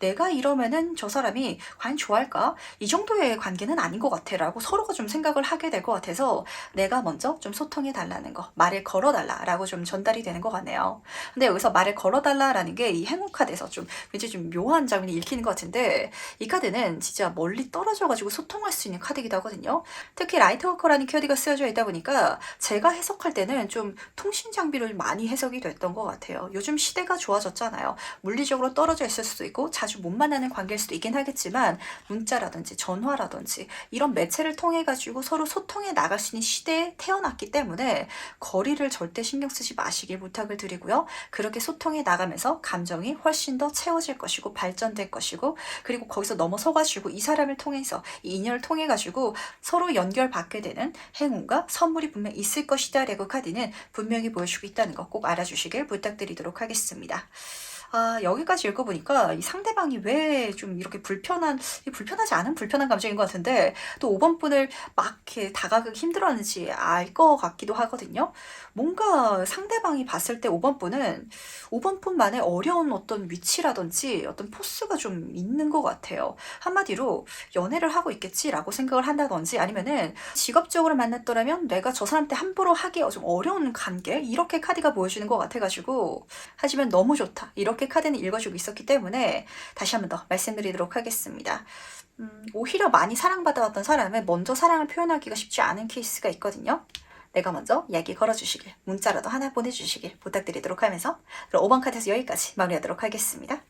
내가 이러면은 저 사람이 과연 좋아할까? 이 정도의 관계는 아닌 것 같아 라고 서로가 좀 생각을 하게 될 것 같아서 내가 먼저 좀 소통해 달라는 거 말을 걸어달라 라고 좀 전달이 되는 것 같네요. 근데 여기서 말을 걸어달라라는 게 이 행운 카드에서 좀 굉장히 좀 묘한 장면이 읽히는 것 같은데 이 카드는 진짜 멀리 떨어져가지고 소통할 수 있는 카드이기도 하거든요. 특히 라이트워커라는 키워드가 쓰여져 있다 보니까 제가 해석할 때는 좀 통신 장비를 많이 해석이 됐던 것 같아요. 요즘 시대가 좋아졌잖아요. 물리적으로 떨어져 있을 수도 있고 자주 못 만나는 관계일 수도 있긴 하겠지만 문자라든지 전화라든지 이런 매체를 통해 가지고 서로 소통해 나갈 수 있는 시대에 태어났기 때문에 거리를 절대 신경 쓰지 마시길 부탁을 드리고요. 그렇게 소통해 나가면서 감정이 훨씬 더 채워질 것이고 발전될 것이고 그리고 거기서 넘어서 가지고 이 사람을 통해서 이 인연을 통해 가지고 서로 연결받게 되는 행운과 선물이 분명 있을 것이다 라고 카드는 분명히 보여주고 있다는 거 꼭 알아주시길 부탁드리도록 하겠습니다. 여기까지 읽어보니까 이 상대방이 왜 좀 이렇게 불편하지 않은 불편한 감정인 것 같은데 또 5번 분을 막 이렇게 다가가기 힘들어하는지 알 것 같기도 하거든요. 뭔가 상대방이 봤을 때 5번 분은 5번 분만의 어려운 어떤 위치라든지 어떤 포스가 좀 있는 것 같아요. 한마디로 연애를 하고 있겠지라고 생각을 한다든지 아니면은 직업적으로 만났더라면 내가 저 사람한테 함부로 하기 좀 어려운 관계 이렇게 카드가 보여주는 것 같아가지고 하지만 너무 좋다 이렇게 카드는 읽어주고 있었기 때문에 다시 한 번 더 말씀드리도록 하겠습니다. 오히려 많이 사랑받아왔던 사람은 먼저 사랑을 표현하기가 쉽지 않은 케이스가 있거든요. 내가 먼저 이야기 걸어주시길 문자라도 하나 보내주시길 부탁드리도록 하면서 그럼 5번 카드에서 여기까지 마무리하도록 하겠습니다.